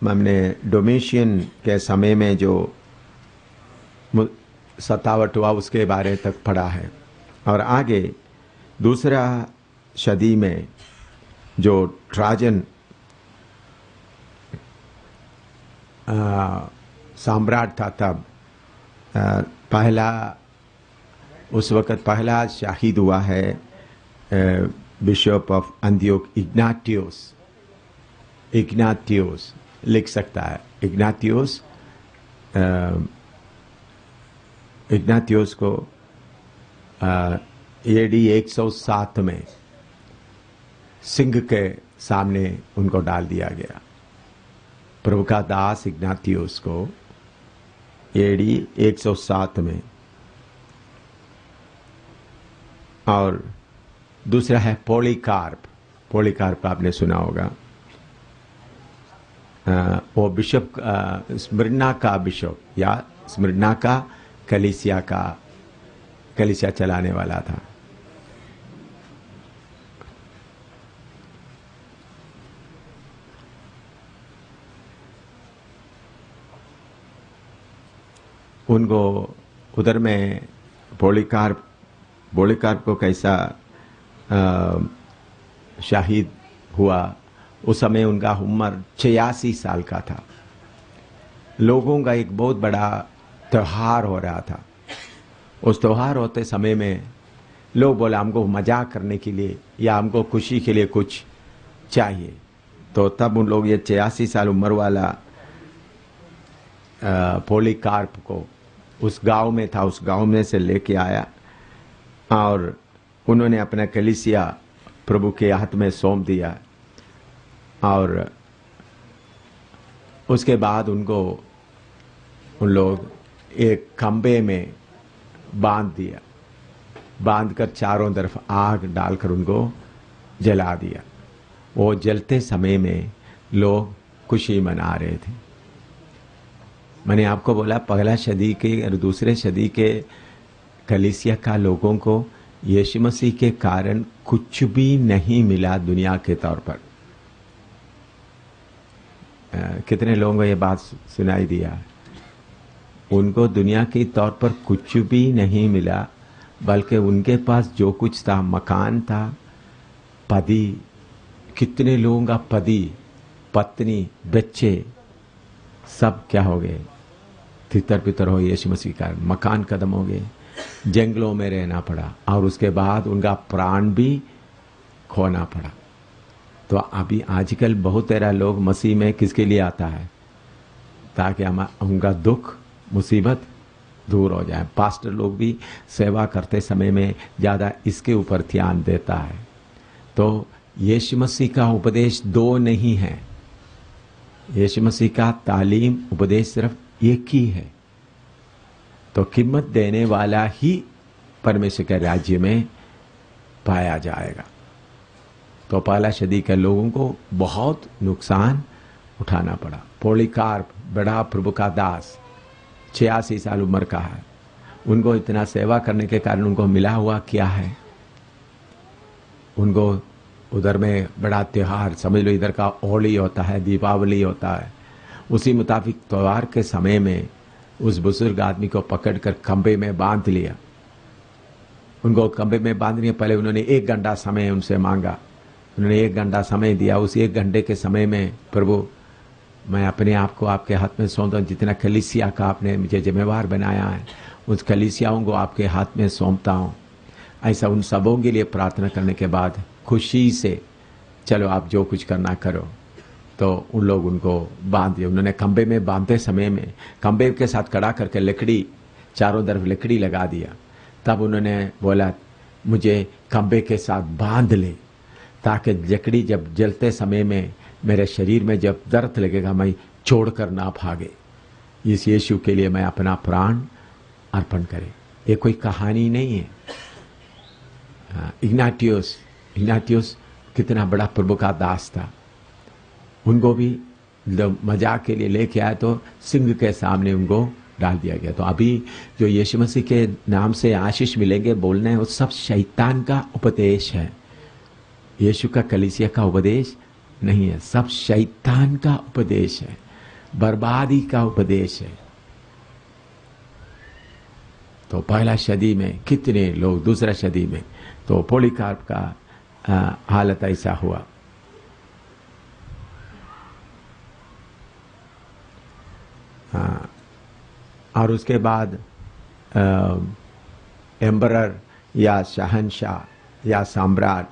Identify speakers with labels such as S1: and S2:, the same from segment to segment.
S1: हमने डोमेशियन के समय में जो सतावट हुआ उसके बारे तक पढ़ा है, और आगे दूसरा सदी में जो ट्राजन सम्राट था तब पहला उस वक़्त पहला शहीद हुआ है बिशप ऑफ अंतियोक इग्नातियोस लिख सकता है। इग्नातियोस को एडी 107 में सिंह के सामने उनको डाल दिया गया। प्रभु का दास इग्नातियोस को एडी 107 में। और दूसरा है पॉलीकार्प आपने सुना होगा। वो बिशप स्मिर्ना का बिशप या स्मिर्ना का कलीसिया चलाने वाला था। उनको उधर में पॉलीकार्प को कैसा शहीद हुआ, उस समय उनका उम्र 86 साल का था। लोगों का एक बहुत बड़ा त्योहार हो रहा था। उस त्योहार होते समय में लोग बोले हमको मजाक करने के लिए या हमको खुशी के लिए कुछ चाहिए, तो तब उन लोग ये 86 साल उम्र वाला पॉलीकार्प को उस गांव में था, उस गांव में से लेके आया और उन्होंने अपना कलीसिया प्रभु के हाथ में सौंप दिया। और उसके बाद उनको उन लोग एक खंबे में बांधकर चारों तरफ आग डालकर उनको जला दिया। वो जलते समय में लोग खुशी मना रहे थे। मैंने आपको बोला पहला सदी के और दूसरे सदी के कलीसिया का लोगों को यीशु मसीह के कारण कुछ भी नहीं मिला दुनिया के तौर पर। कितने लोगों को ये बात सुनाई दिया? उनको दुनिया के तौर पर कुछ भी नहीं मिला, बल्कि उनके पास जो कुछ था, मकान था, पति, कितने लोगों का पति, पत्नी, बच्चे सब क्या हो गए? तितर पितर हो यीशु मसीह का मकान खत्म हो गए, जंगलों में रहना पड़ा और उसके बाद उनका प्राण भी खोना पड़ा। तो अभी आजकल बहुत सारा लोग मसीह में किसके लिए आता है? ताकि हम उनका दुख मुसीबत दूर हो जाए। पास्टर लोग भी सेवा करते समय में ज़्यादा इसके ऊपर ध्यान देता है। तो यीशु मसीह का उपदेश दो नहीं है। यीशु मसीह का तालीम उपदेश सिर्फ एक ही है। तो कीमत देने वाला ही परमेश्वर के राज्य में पाया जाएगा। तो पहला सदी के लोगों को बहुत नुकसान उठाना पड़ा। पॉलीकार्प बड़ा प्रभु का दास 86 साल उम्र का है। उनको इतना सेवा करने के कारण उनको मिला हुआ क्या है? उनको उधर में बड़ा त्योहार समझ लो, इधर का होली होता है, दीपावली होता है। उसी मुताबिक त्योहार के समय में उस बुजुर्ग आदमी को पकड़कर खंबे में बांध लिया। उनको खंबे में बांधने पहले उन्होंने 1 घंटा समय उनसे मांगा। उन्होंने 1 घंटा समय दिया। उस 1 घंटे के समय में प्रभु मैं अपने आप को आपके हाथ में सौंपता हूँ। जितना कलीसिया का आपने मुझे जिम्मेवार बनाया है, उस कलीसियाओं को आपके हाथ में सौंपता हूँ। ऐसा उन सबों के लिए प्रार्थना करने के बाद खुशी से चलो आप जो कुछ करना करो। तो उन लोग उनको बांध दिया। उन्होंने खंबे में बांधते समय में खंबे के साथ खड़ा करके लकड़ी, चारों तरफ लकड़ी लगा दिया। तब उन्होंने बोला मुझे खंबे के साथ बांध ले, ताकि लकड़ी जब जलते समय में मेरे शरीर में जब दर्द लगेगा मैं छोड़कर ना भागे। इस यीशु के लिए मैं अपना प्राण अर्पण करे। ये कोई कहानी नहीं है। इग्नातियोस कितना बड़ा प्रभु का दास था। उनको भी मजाक के लिए लेके आए तो सिंह के सामने उनको डाल दिया गया। तो अभी जो यीशु मसीह के नाम से आशीष मिलेंगे बोलने हैं, वो सब शैतान का उपदेश है। यीशु का कलीसिया का उपदेश नहीं है, सब शैतान का उपदेश है। बर्बादी का उपदेश है। तो पहला सदी में कितने लोग, दूसरा सदी में तो पॉलीकार्प का हालत ऐसा हुआ। और उसके बाद एम्बरर या शहनशाह या सम्राट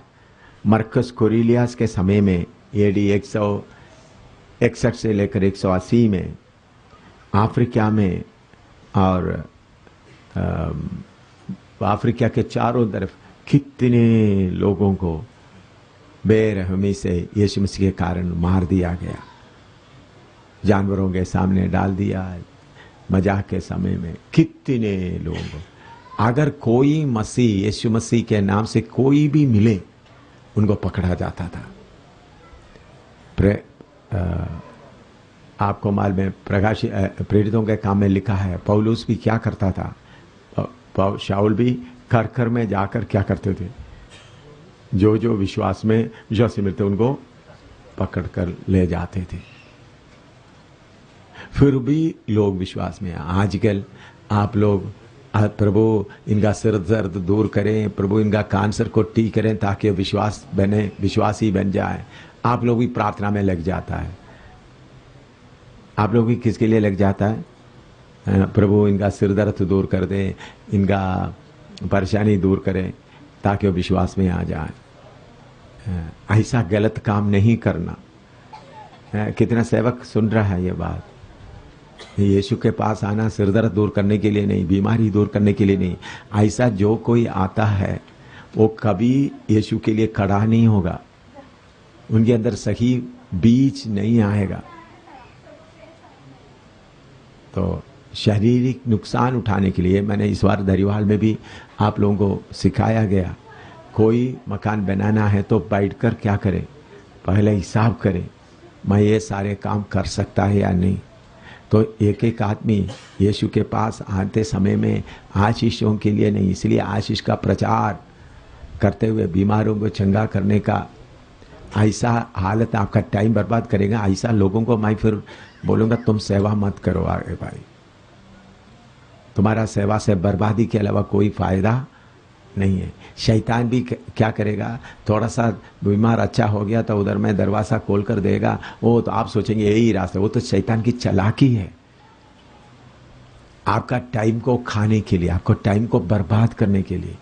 S1: मरकस कोरिलियस के समय में एडी 161 से लेकर 180 में अफ्रीका में और अफ्रीका के चारों तरफ कितने लोगों को बेरहमी से यीशु मसीह के कारण मार दिया गया, जानवरों के सामने डाल दिया। मजाक के समय में कितने लोग, अगर कोई मसीह, यीशु मसीह के नाम से कोई भी मिले, उनको पकड़ा जाता था। आपको मालूम है प्रकाश प्रेरितों के काम में लिखा है, पौलुस भी क्या करता था, शाऊल भी घर में जाकर क्या करते थे, जो विश्वासी मिलते उनको पकड़ कर ले जाते थे। फिर भी लोग विश्वास में। आजकल आप लोग, प्रभु इनका सिर दर्द दूर करें, प्रभु इनका कैंसर को ठीक करें ताकि विश्वासी बन जाए। आप लोग भी प्रार्थना में लग जाता है। आप लोग भी किसके लिए लग जाता है? प्रभु इनका सिर दर्द दूर कर दे, इनका परेशानी दूर करें ताकि वो विश्वास में आ जाए। ऐसा गलत काम नहीं करना। कितना सेवक सुन रहा है ये बात? यीशु के पास आना सिर दर्द दूर करने के लिए नहीं, बीमारी दूर करने के लिए नहीं। ऐसा जो कोई आता है वो कभी यीशु के लिए खड़ा नहीं होगा, उनके अंदर सही बीज नहीं आएगा। तो शारीरिक नुकसान उठाने के लिए मैंने इस बार दरिवाल में भी आप लोगों को सिखाया गया, कोई मकान बनाना है तो बैठकर क्या करें, पहले हिसाब करें, मैं ये सारे काम कर सकता है या नहीं। तो एक एक आदमी यीशु के पास आते समय में आशीषों के लिए नहीं, इसलिए आशीष का प्रचार करते हुए बीमारों को चंगा करने का ऐसा हालत आपका टाइम बर्बाद करेगा। ऐसा लोगों को मैं फिर बोलूँगा तुम सेवा मत करो आगे भाई, तुम्हारा सेवा से बर्बादी के अलावा कोई फायदा नहीं है। शैतान भी क्या करेगा, थोड़ा सा बीमार अच्छा हो गया तो उधर में दरवाज़ा खोल कर देगा, वो तो आप सोचेंगे यही रास्ता, वो तो शैतान की चालाकी है। आपका टाइम को खाने के लिए, आपको टाइम को बर्बाद करने के लिए,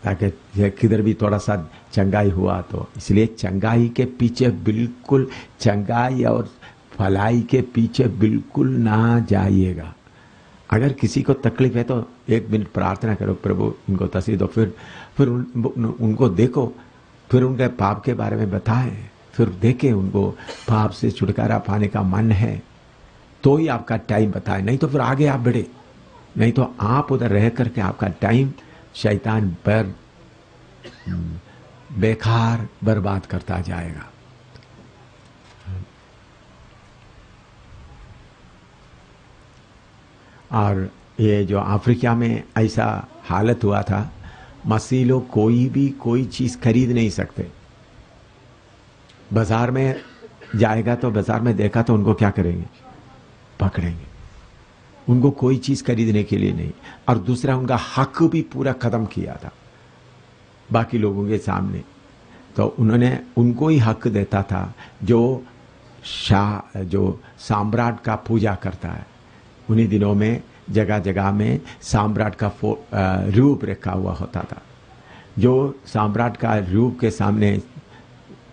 S1: ताकि किधर भी थोड़ा सा चंगाई हुआ तो। इसलिए चंगाई के पीछे बिल्कुल, चंगाई और भलाई के पीछे बिल्कुल ना जाइएगा। अगर किसी को तकलीफ है तो 1 मिनट प्रार्थना करो, प्रभु इनको तस्वीर दो, फिर उनको देखो, फिर उनके पाप के बारे में बताएं, फिर देखें उनको पाप से छुटकारा पाने का मन है तो ही आपका टाइम बताएं, नहीं तो फिर आगे आप बढ़े, नहीं तो आप उधर रह करके आपका टाइम शैतान पर बेकार बर्बाद करता जाएगा। और ये जो अफ्रीका में ऐसा हालत हुआ था, मसीह लोग कोई भी कोई चीज़ खरीद नहीं सकते। बाजार में जाएगा तो बाजार में देखा तो उनको क्या करेंगे, पकड़ेंगे। उनको कोई चीज़ खरीदने के लिए नहीं। और दूसरा, उनका हक भी पूरा खत्म किया था बाकी लोगों के सामने। तो उन्होंने उनको ही हक देता था जो सम्राट का पूजा करता है। उन्हीं दिनों में जगह जगह में सम्राट का रूप रखा हुआ होता था। जो सम्राट का रूप के सामने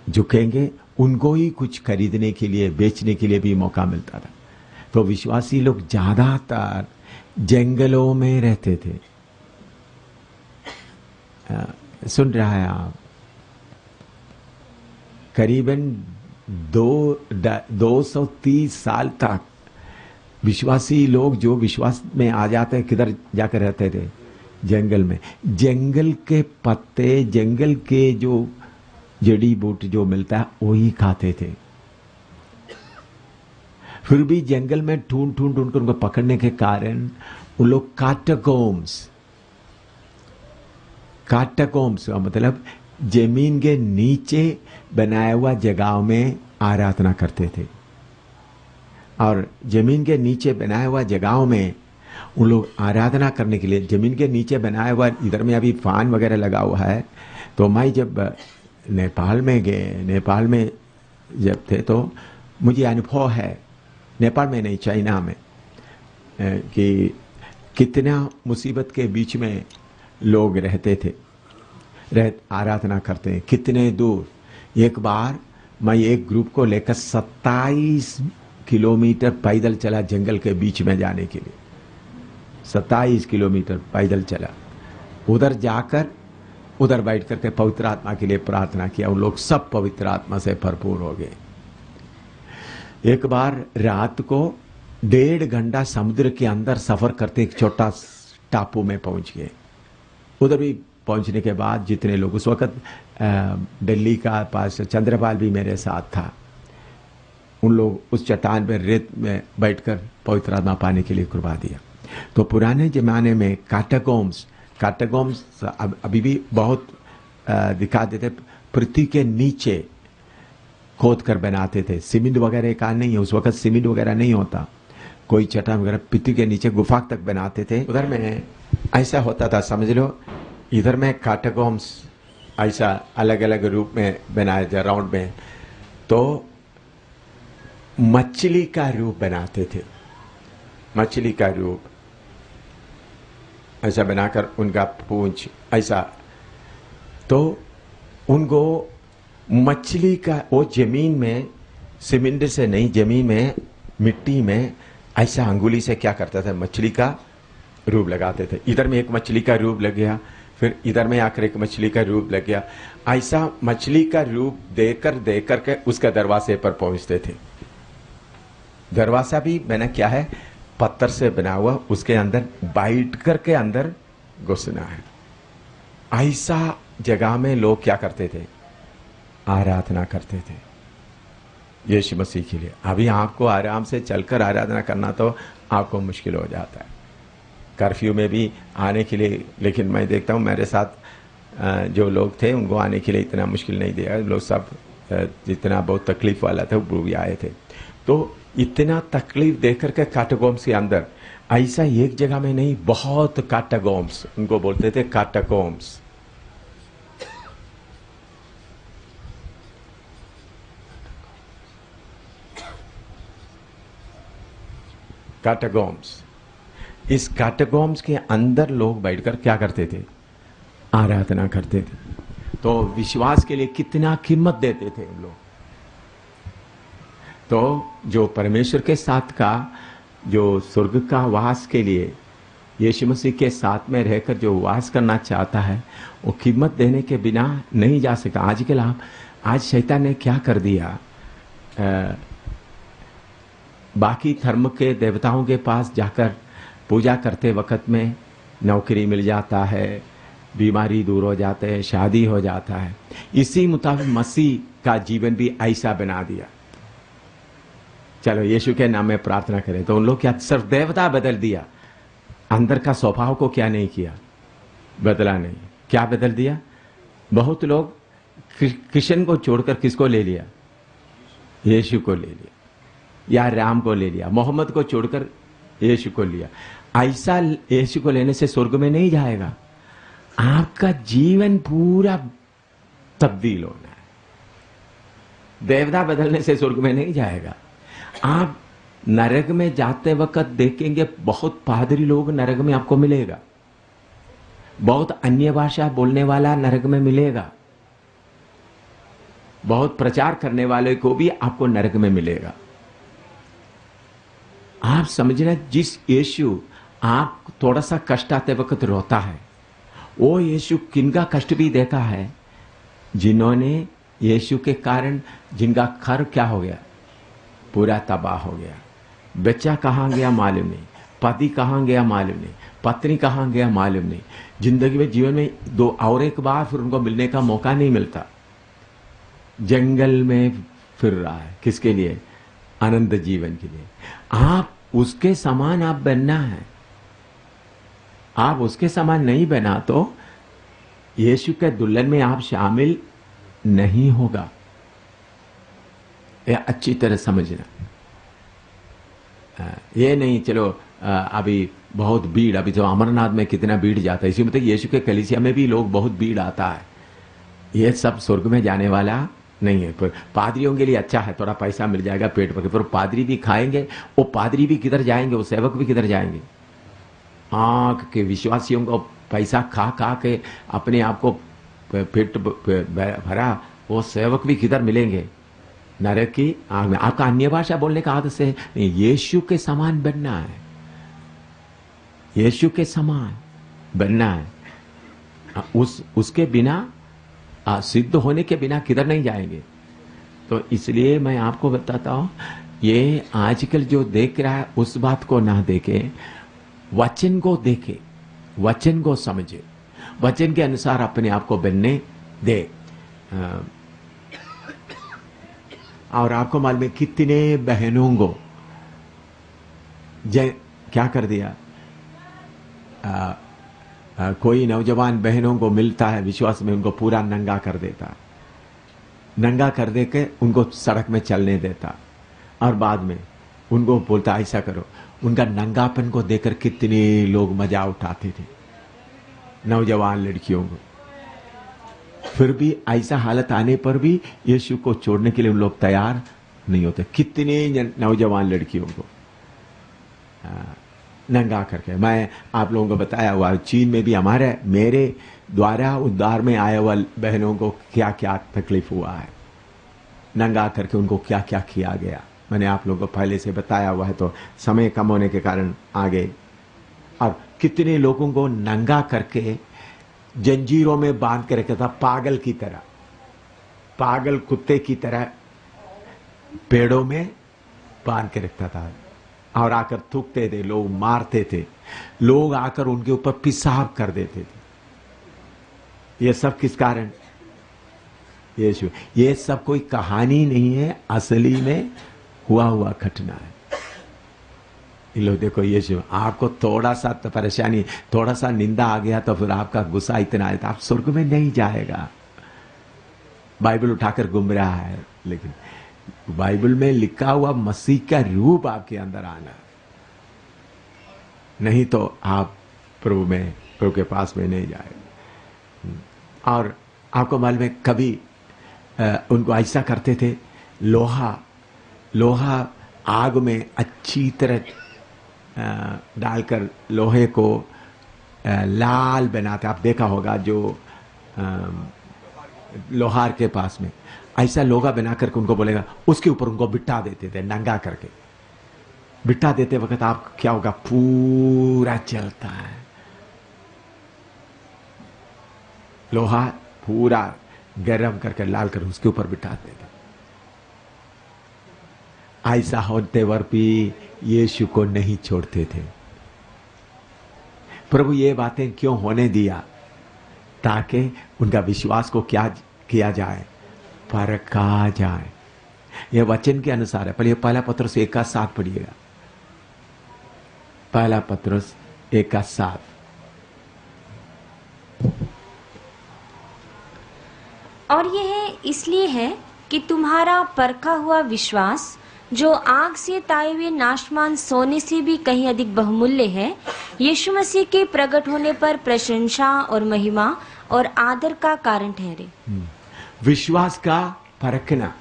S1: झुकेंगे उनको ही कुछ खरीदने के लिए, बेचने के लिए भी मौका मिलता था। तो विश्वासी लोग ज्यादातर जंगलों में रहते थे। सुन रहा है आप? करीबन 230 साल तक विश्वासी लोग जो विश्वास में आ जाते हैं, किधर जाकर रहते थे? जंगल में। जंगल के पत्ते, जंगल के जो जड़ी बूटी जो मिलता है वही खाते थे। फिर भी जंगल में ढूंढ कर उनको पकड़ने के कारण उन लोग काटाकोम्स मतलब जमीन के नीचे बनाया हुआ जगहों में आराधना करते थे। और जमीन के नीचे बनाया हुआ जगहों में उन लोग आराधना करने के लिए, जमीन के नीचे बनाया हुआ, इधर में अभी फैन वगैरह लगा हुआ है। तो मैं जब नेपाल में गए, नेपाल में जब थे तो मुझे अनुभव है, नेपाल में नहीं चाइना में, कि कितना मुसीबत के बीच में लोग रहते थे, आराधना करते हैं, कितने दूर। एक बार मैं एक ग्रुप को लेकर 27 किलोमीटर पैदल चला जंगल के बीच में जाने के लिए। 27 किलोमीटर पैदल चला, उधर जाकर उधर बैठ करके पवित्र आत्मा के लिए प्रार्थना किया। उन लोग सब पवित्र आत्मा से भरपूर हो गए। एक बार रात को 1.5 घंटा समुद्र के अंदर सफर करते एक छोटा टापू में पहुंच गए। उधर भी पहुंचने के बाद जितने लोग, उस वक्त दिल्ली का पास चंद्रपाल भी मेरे साथ था, उन लोग उस चट्टान पर रेत में बैठकर पवित्र आत्मा पाने के लिए कृपा दिया। तो पुराने जमाने में कैटाकॉम्स अभी भी बहुत दिखा देते, पृथ्वी के नीचे खोद कर बनाते थे। सीमेंट वगैरह का नहीं है, उस वक्त सीमेंट वगैरह नहीं होता, कोई चट्टान वगैरह पृथ्वी के नीचे गुफा तक बनाते थे। उधर में ऐसा होता था, समझ लो, इधर में कैटाकॉम्स ऐसा अलग अलग रूप में बनाए थे राउंड में। तो मछली का रूप बनाते थे, मछली का रूप ऐसा बनाकर उनका पूंछ ऐसा, तो उनको मछली का, वो जमीन में सीमेंट से नहीं, जमीन में मिट्टी में ऐसा अंगुली से क्या करता था, मछली का रूप लगाते थे। इधर में एक मछली का रूप लग गया, फिर इधर में आकर एक मछली का रूप लग गया। ऐसा मछली का रूप देकर के उसका दरवाजे पर पहुंचते थे। दरवाजा भी मैंने क्या है, पत्थर से बना हुआ, उसके अंदर बैठ करके अंदर घुसना है। ऐसा जगह में लोग क्या करते थे, आराधना करते थे यीशु मसीह के लिए। अभी आपको आराम से चलकर आराधना करना तो आपको मुश्किल हो जाता है, कर्फ्यू में भी आने के लिए। लेकिन मैं देखता हूँ मेरे साथ जो लोग थे उनको आने के लिए इतना मुश्किल नहीं दिया, लोग सब जितना बहुत तकलीफ वाला था वो भी आए थे। तो इतना तकलीफ देकर के कैटाकॉम्स के अंदर, ऐसा एक जगह में नहीं, बहुत कैटाकॉम्स, उनको बोलते थे कैटाकॉम्स। कैटाकॉम्स, इस कैटाकॉम्स के अंदर लोग बैठकर क्या करते थे, आराधना करते थे। तो विश्वास के लिए कितना कीमत देते थे हम लोग। तो जो परमेश्वर के साथ का, जो स्वर्ग का वास के लिए यीशु मसीह के साथ में रहकर जो वास करना चाहता है, वो कीमत देने के बिना नहीं जा सका। आजकल आज शैतान ने क्या कर दिया, बाकी धर्म के देवताओं के पास जाकर पूजा करते वक्त में नौकरी मिल जाता है, बीमारी दूर हो जाते है, शादी हो जाता है। इसी मुताबिक मसीह का जीवन भी ऐसा बना दिया। चलो यीशु के नाम में प्रार्थना करें। तो उन लोग क्या सिर्फ देवता बदल दिया, अंदर का स्वभाव को क्या नहीं किया, बदला नहीं। क्या बदल दिया, बहुत लोग कृष्ण को छोड़कर किसको ले लिया, यीशु को ले लिया, या राम को ले लिया, मोहम्मद को छोड़कर यीशु को लिया। ऐसा यीशु को लेने से स्वर्ग में नहीं जाएगा, आपका जीवन पूरा तब्दील होना है। देवता बदलने से स्वर्ग में नहीं जाएगा। आप नरक में जाते वक्त देखेंगे बहुत पादरी लोग नरक में आपको मिलेगा, बहुत अन्य भाषा बोलने वाला नरक में मिलेगा, बहुत प्रचार करने वाले को भी आपको नरक में मिलेगा। आप समझना, जिस यीशु आप थोड़ा सा कष्ट आते वक्त रोता है, वो यीशु किनका कष्ट भी देता है, जिन्होंने यीशु के कारण जिनका घर क्या हो गया, पूरा तबाह हो गया। बच्चा कहाँ गया मालूम नहीं, पति कहाँ गया मालूम नहीं, पत्नी कहाँ गया मालूम नहीं, जिंदगी में जीवन में दो और एक बार फिर उनको मिलने का मौका नहीं मिलता। जंगल में फिर रहा है, किसके लिए, आनंद जीवन के लिए। आप उसके समान आप बनना है। आप उसके समान नहीं बना तो यीशु के दुल्हन में आप शामिल नहीं होगा। यह अच्छी तरह समझना। ये नहीं चलो अभी बहुत भीड़, अभी तो अमरनाथ में कितना भीड़ जाता है, इसी मतलब यीशु के कलीसिया में भी लोग बहुत भीड़ आता है, ये सब स्वर्ग में जाने वाला नहीं है। पर पादरियों के लिए अच्छा है, थोड़ा पैसा मिल जाएगा पेट भर के, पर पादरी भी खाएंगे, वो पादरी भी किधर जाएंगे, वो सेवक भी किधर जाएंगे। आंख के विश्वासियों को पैसा खा खा के अपने आप को पेट भरा, वो सेवक भी किधर मिलेंगे, नरक की आग में। आपका अन्य भाषा बोलने का आदत से नहीं, यीशु के समान बनना है, यीशु के समान बनना है। उसके बिना सिद्ध होने के बिना किधर नहीं जाएंगे। तो इसलिए मैं आपको बताता हूं, ये आजकल जो देख रहा है उस बात को ना देखे, वचन को देखे, वचन को समझे, वचन के अनुसार अपने आप को बनने दे। और आपको मालूम है कितने बहनों को क्या कर दिया, कोई नौजवान बहनों को मिलता है विश्वास में, उनको पूरा नंगा कर देता, नंगा कर दे के उनको सड़क में चलने देता, और बाद में उनको बोलता ऐसा करो। उनका नंगापन को देखकर कितने लोग मजा उठाते थे, नौजवान लड़कियों को। फिर भी ऐसा हालत आने पर भी यीशु को छोड़ने के लिए उन लोग तैयार नहीं होते। कितने नौजवान लड़कियों को नंगा करके, मैं आप लोगों को बताया हुआ, चीन में भी मेरे द्वारा उद्धार में आए हुआ बहनों को क्या क्या तकलीफ हुआ है, नंगा करके उनको क्या क्या किया गया, मैंने आप लोगों को पहले से बताया हुआ है, तो समय कम होने के कारण आगे। और कितने लोगों को नंगा करके जंजीरों में बांध के रखा था, पागल की तरह, पागल कुत्ते की तरह पेड़ों में बांध के रखता था, और आकर थूकते थे, लोग मारते थे, लोग आकर उनके ऊपर पेशाब कर देते थे। ये सब किस कारण? यीशु। ये सब कोई कहानी नहीं है, असली में हुआ घटना है। इन लोग देखो, यीशु आपको थोड़ा सा तो परेशानी, थोड़ा सा निंदा आ गया तो फिर आपका गुस्सा इतना है तो आप स्वर्ग में नहीं जाएगा। बाइबल उठाकर घूम रहा है, लेकिन बाइबल में लिखा हुआ मसीह का रूप आपके अंदर आना, नहीं तो आप प्रभु के पास में नहीं जाएंगे। और आपको मालूम है कभी उनको ऐसा करते थे, लोहा आग में अच्छी तरह डालकर लोहे को लाल बनाते, आप देखा होगा जो लोहार के पास में ऐसा लोहा बना करके उनको बोलेगा, उसके ऊपर उनको बिठा देते थे, नंगा करके बिठा देते वक्त आप क्या होगा, पूरा चलता है, लोहा पूरा गरम करके लाल कर उसके ऊपर बिठाते थे। ऐसा होते वर भी यीशु को नहीं छोड़ते थे। प्रभु ये बातें क्यों होने दिया? ताकि उनका विश्वास को क्या किया जाए, परखा जाए। यह वचन के अनुसार है। पहले पहला पत्रस 1:7 पढ़िएगा, पहला पत्रस 1:7।
S2: और यह इसलिए है कि तुम्हारा परखा हुआ विश्वास, जो आग से ताए हुए नाशमान सोने से भी कहीं अधिक बहुमूल्य है, यीशु मसीह के प्रकट होने पर प्रशंसा और महिमा और आदर का कारण ठहरे।
S1: विश्वास का परखना,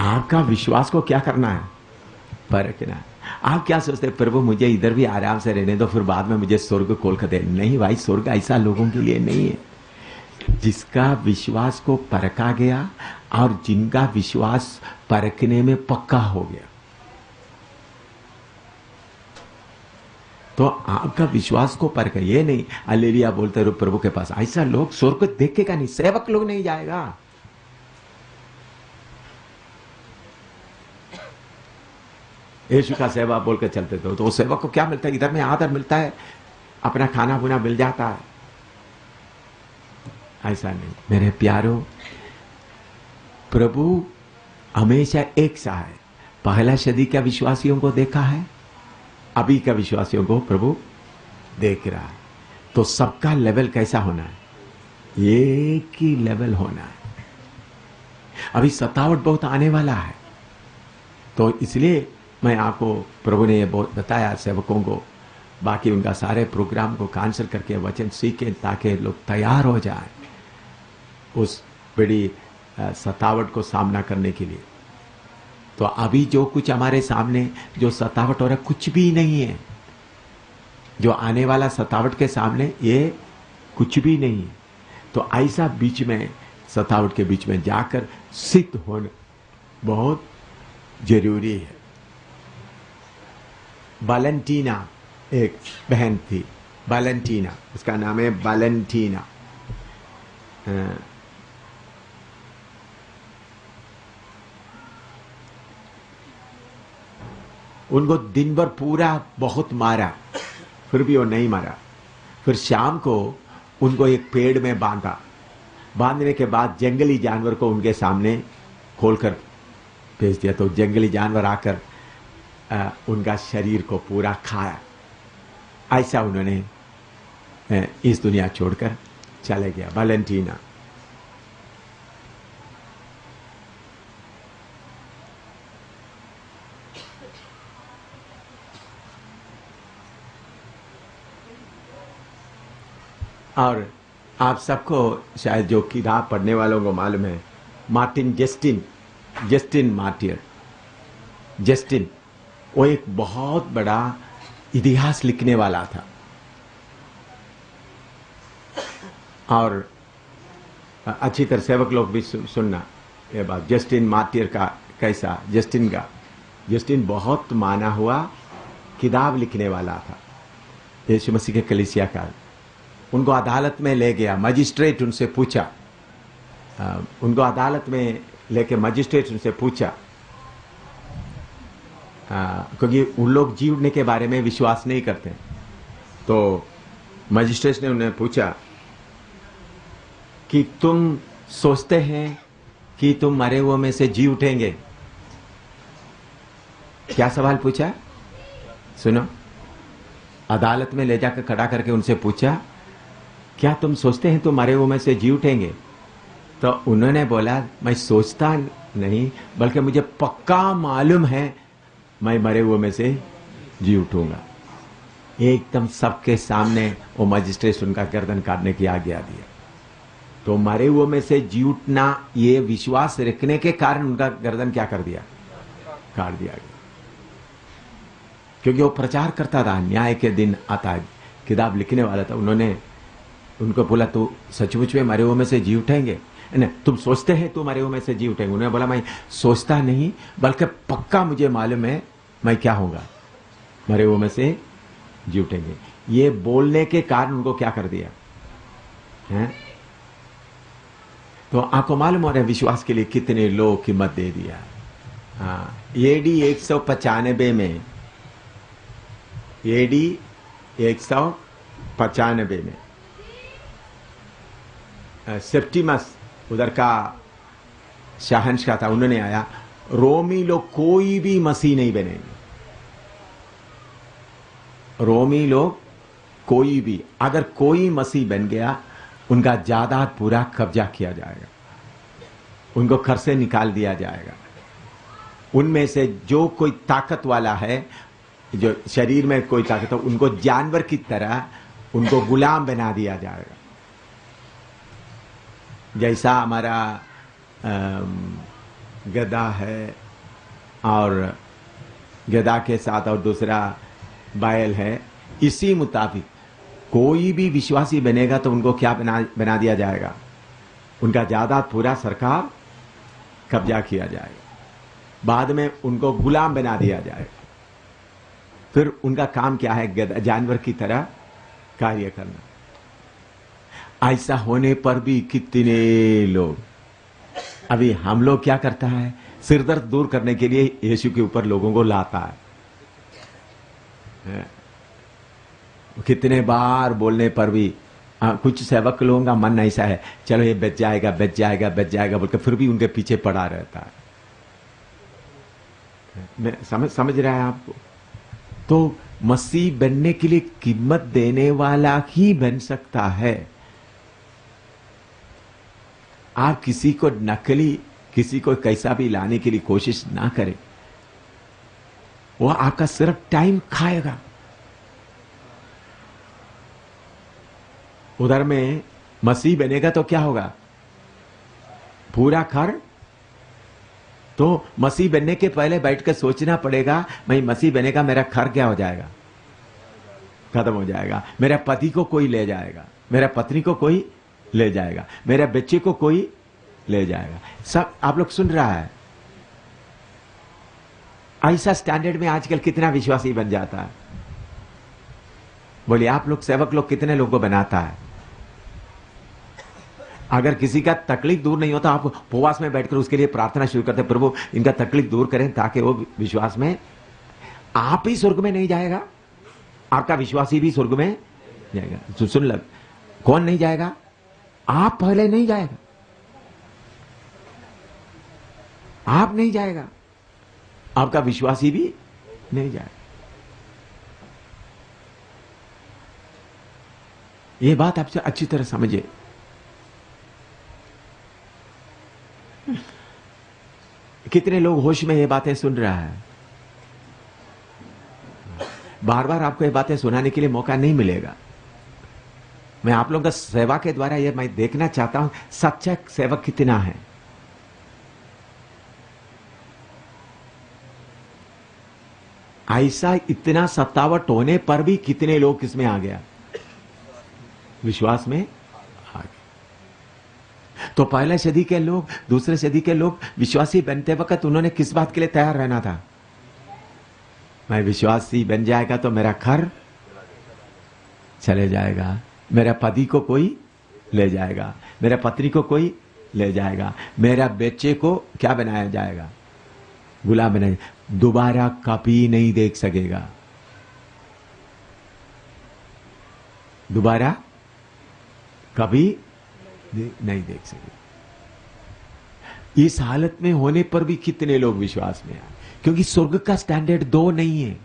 S1: आपका विश्वास को क्या करना है? परखना। आप क्या सोचते हैं, प्रभु मुझे इधर भी आराम से रहने दो, फिर बाद में मुझे स्वर्ग खोल कर दे। नहीं भाई, स्वर्ग ऐसा लोगों के लिए नहीं है जिसका विश्वास को परखा गया और जिनका विश्वास परखने में पक्का हो गया। तो आपका विश्वास को परख, ये नहीं हालेलुया बोलते रहो प्रभु के पास, ऐसा लोग स्वर्ग देखेगा नहीं, सेवक लोग नहीं जाएगा। यीशु का सेवा बोल के चलते थे तो वो सेवक को क्या मिलता है? इधर में आदर मिलता है, अपना खाना पीना मिल जाता है। ऐसा नहीं मेरे प्यारो, प्रभु हमेशा एक सा है। पहला सदी का विश्वासियों को देखा है, अभी का विश्वासियों को प्रभु देख रहा है। तो सबका लेवल कैसा होना है? एक ही लेवल होना है। अभी सतावट बहुत आने वाला है, तो इसलिए मैं आपको प्रभु ने ये बताया सेवकों को, बाकी उनका सारे प्रोग्राम को कैंसिल करके वचन सीखे ताकि लोग तैयार हो जाएं उस बड़ी सतावट को सामना करने के लिए। तो अभी जो कुछ हमारे सामने जो सतावट हो रहा है कुछ भी नहीं है, जो आने वाला सतावट के सामने ये कुछ भी नहीं है। तो ऐसा बीच में सतावट के बीच में जाकर सिद्ध होना बहुत जरूरी है। वैलेंटीना एक बहन थी, वैलेंटीना, उसका नाम है वैलेंटीना। उनको दिन भर पूरा बहुत मारा, फिर भी वो नहीं मरा। फिर शाम को उनको एक पेड़ में बांधा, बांधने के बाद जंगली जानवर को उनके सामने खोलकर भेज दिया। तो जंगली जानवर आकर उनका शरीर को पूरा खाया। ऐसा उन्होंने इस दुनिया छोड़कर चले गया वैलेंटीना। और आप सबको शायद जो किताब पढ़ने वालों को मालूम है, मार्टिन जस्टिन मार्टियर, जस्टिन, वो एक बहुत बड़ा इतिहास लिखने वाला था। और अच्छी तरह सेवक लोग भी सुनना ये बात, जस्टिन मार्टियर का कैसा, जस्टिन बहुत माना हुआ किताब लिखने वाला था यीशु मसीह के कलीसिया का। उनको अदालत में ले गया, मजिस्ट्रेट उनसे पूछा, उनको अदालत में लेके मजिस्ट्रेट उनसे पूछा, क्योंकि उन लोग जी उठने के बारे में विश्वास नहीं करते। तो मजिस्ट्रेट ने उन्हें पूछा कि तुम सोचते हैं कि तुम मरे हुए में से जी उठेंगे? क्या सवाल पूछा सुनो, अदालत में ले जाकर खड़ा करके उनसे पूछा, क्या तुम सोचते हैं तुम मरे हुए में से जी उठेंगे? तो उन्होंने बोला, मैं सोचता नहीं बल्कि मुझे पक्का मालूम है मैं मरे हुए में से जी उठूंगा। एकदम सबके सामने वो मजिस्ट्रेट उनका गर्दन काटने की आज्ञा दिया। तो मरे हुए में से जी उठना ये विश्वास रखने के कारण उनका गर्दन क्या कर दिया, काट दिया गया। क्योंकि वो प्रचार करता था, न्याय के दिन आता है, किताब लिखने वाला था। उन्होंने उनको बोला, तो सचमुच में मरे हुए में से जी उठेंगे? नहीं, तुम सोचते हैं तुम मरे हुए में से जी उठेंगे? उन्होंने बोला, मैं सोचता नहीं बल्कि पक्का मुझे मालूम है मैं क्या होगा, मरे हुए में से जी उठेंगे। ये बोलने के कारण उनको क्या कर दिया है? तो आपको मालूम हो रहा है विश्वास के लिए कितने लोग कीमत दे दिया। हाँ, एडी 195 में, एडी 195 में सेप्टिमस उधर का शहंशाह था, उन्होंने आया, रोमी लोग कोई भी मसीह नहीं बनेंगे। रोमी लोग कोई भी, अगर कोई मसीह बन गया उनका जायदाद पूरा कब्जा किया जाएगा, उनको घर से निकाल दिया जाएगा। उनमें से जो कोई ताकत वाला है, जो शरीर में कोई ताकत हो, उनको जानवर की तरह उनको गुलाम बना दिया जाएगा। जैसा हमारा गधा है और गधा के साथ और दूसरा बैल है, इसी मुताबिक कोई भी विश्वासी बनेगा तो उनको क्या बना दिया जाएगा, उनका जायदाद पूरा सरकार कब्जा किया जाएगा, बाद में उनको गुलाम बना दिया जाएगा। फिर उनका काम क्या है, जानवर की तरह कार्य करना। ऐसा होने पर भी कितने लोग, अभी हम लोग क्या करता है, सिरदर्द दूर करने के लिए यीशु के ऊपर लोगों को लाता है। कितने बार बोलने पर भी कुछ सेवक लोगों का मन ऐसा है, चलो ये बच जाएगा बच जाएगा बच जाएगा बोलकर फिर भी उनके पीछे पड़ा रहता है। मैं समझ रहा है आपको? तो मसीह बनने के लिए कीमत देने वाला ही बन सकता है। आप किसी को नकली, किसी को कैसा भी लाने के लिए कोशिश ना करें। वो आपका सिर्फ टाइम खाएगा। उधर में मसीह बनेगा तो क्या होगा? पूरा घर। तो मसीह बनने के पहले बैठ कर सोचना पड़ेगा, मैं मसीह बनेगा मेरा घर क्या हो जाएगा? खत्म हो जाएगा। मेरा पति को कोई ले जाएगा, मेरा पत्नी को कोई ले जाएगा, मेरे बच्चे को कोई ले जाएगा। सब आप लोग सुन रहा है? ऐसा स्टैंडर्ड में आजकल कितना विश्वासी बन जाता है? बोलिए, आप लोग सेवक लोग कितने लोगों को बनाता है? अगर किसी का तकलीफ दूर नहीं होता, आप उपवास में बैठकर उसके लिए प्रार्थना शुरू करते, प्रभु इनका तकलीफ दूर करें, ताकि वो विश्वास में, आप ही स्वर्ग में नहीं जाएगा, आपका विश्वासी भी स्वर्ग में जाएगा। सुन लग, कौन नहीं जाएगा? आप पहले नहीं जाएगा, आप नहीं जाएगा, आपका विश्वासी भी नहीं जाएगा। ये बात आपसे अच्छी तरह समझिए। कितने लोग होश में ये बातें सुन रहा है? बार बार आपको ये बातें सुनाने के लिए मौका नहीं मिलेगा। मैं आप लोगों का सेवा के द्वारा ये मैं देखना चाहता हूं, सच्चा सेवक कितना है। ऐसा इतना सत्तावट होने पर भी कितने लोग किसमें आ गया? विश्वास में आ गए। तो पहले सदी के लोग, दूसरे सदी के लोग विश्वासी बनते वक्त उन्होंने किस बात के लिए तैयार रहना था? मैं विश्वासी बन जाएगा तो मेरा घर चले जाएगा, मेरा पति को कोई ले जाएगा, मेरा पत्नी को कोई ले जाएगा, मेरा बच्चे को क्या बनाया जाएगा? गुलाम बनाया, दोबारा कभी नहीं देख सकेगा, दोबारा कभी नहीं देख सके। इस हालत में होने पर भी कितने लोग विश्वास में आए? क्योंकि स्वर्ग का स्टैंडर्ड दो नहीं है।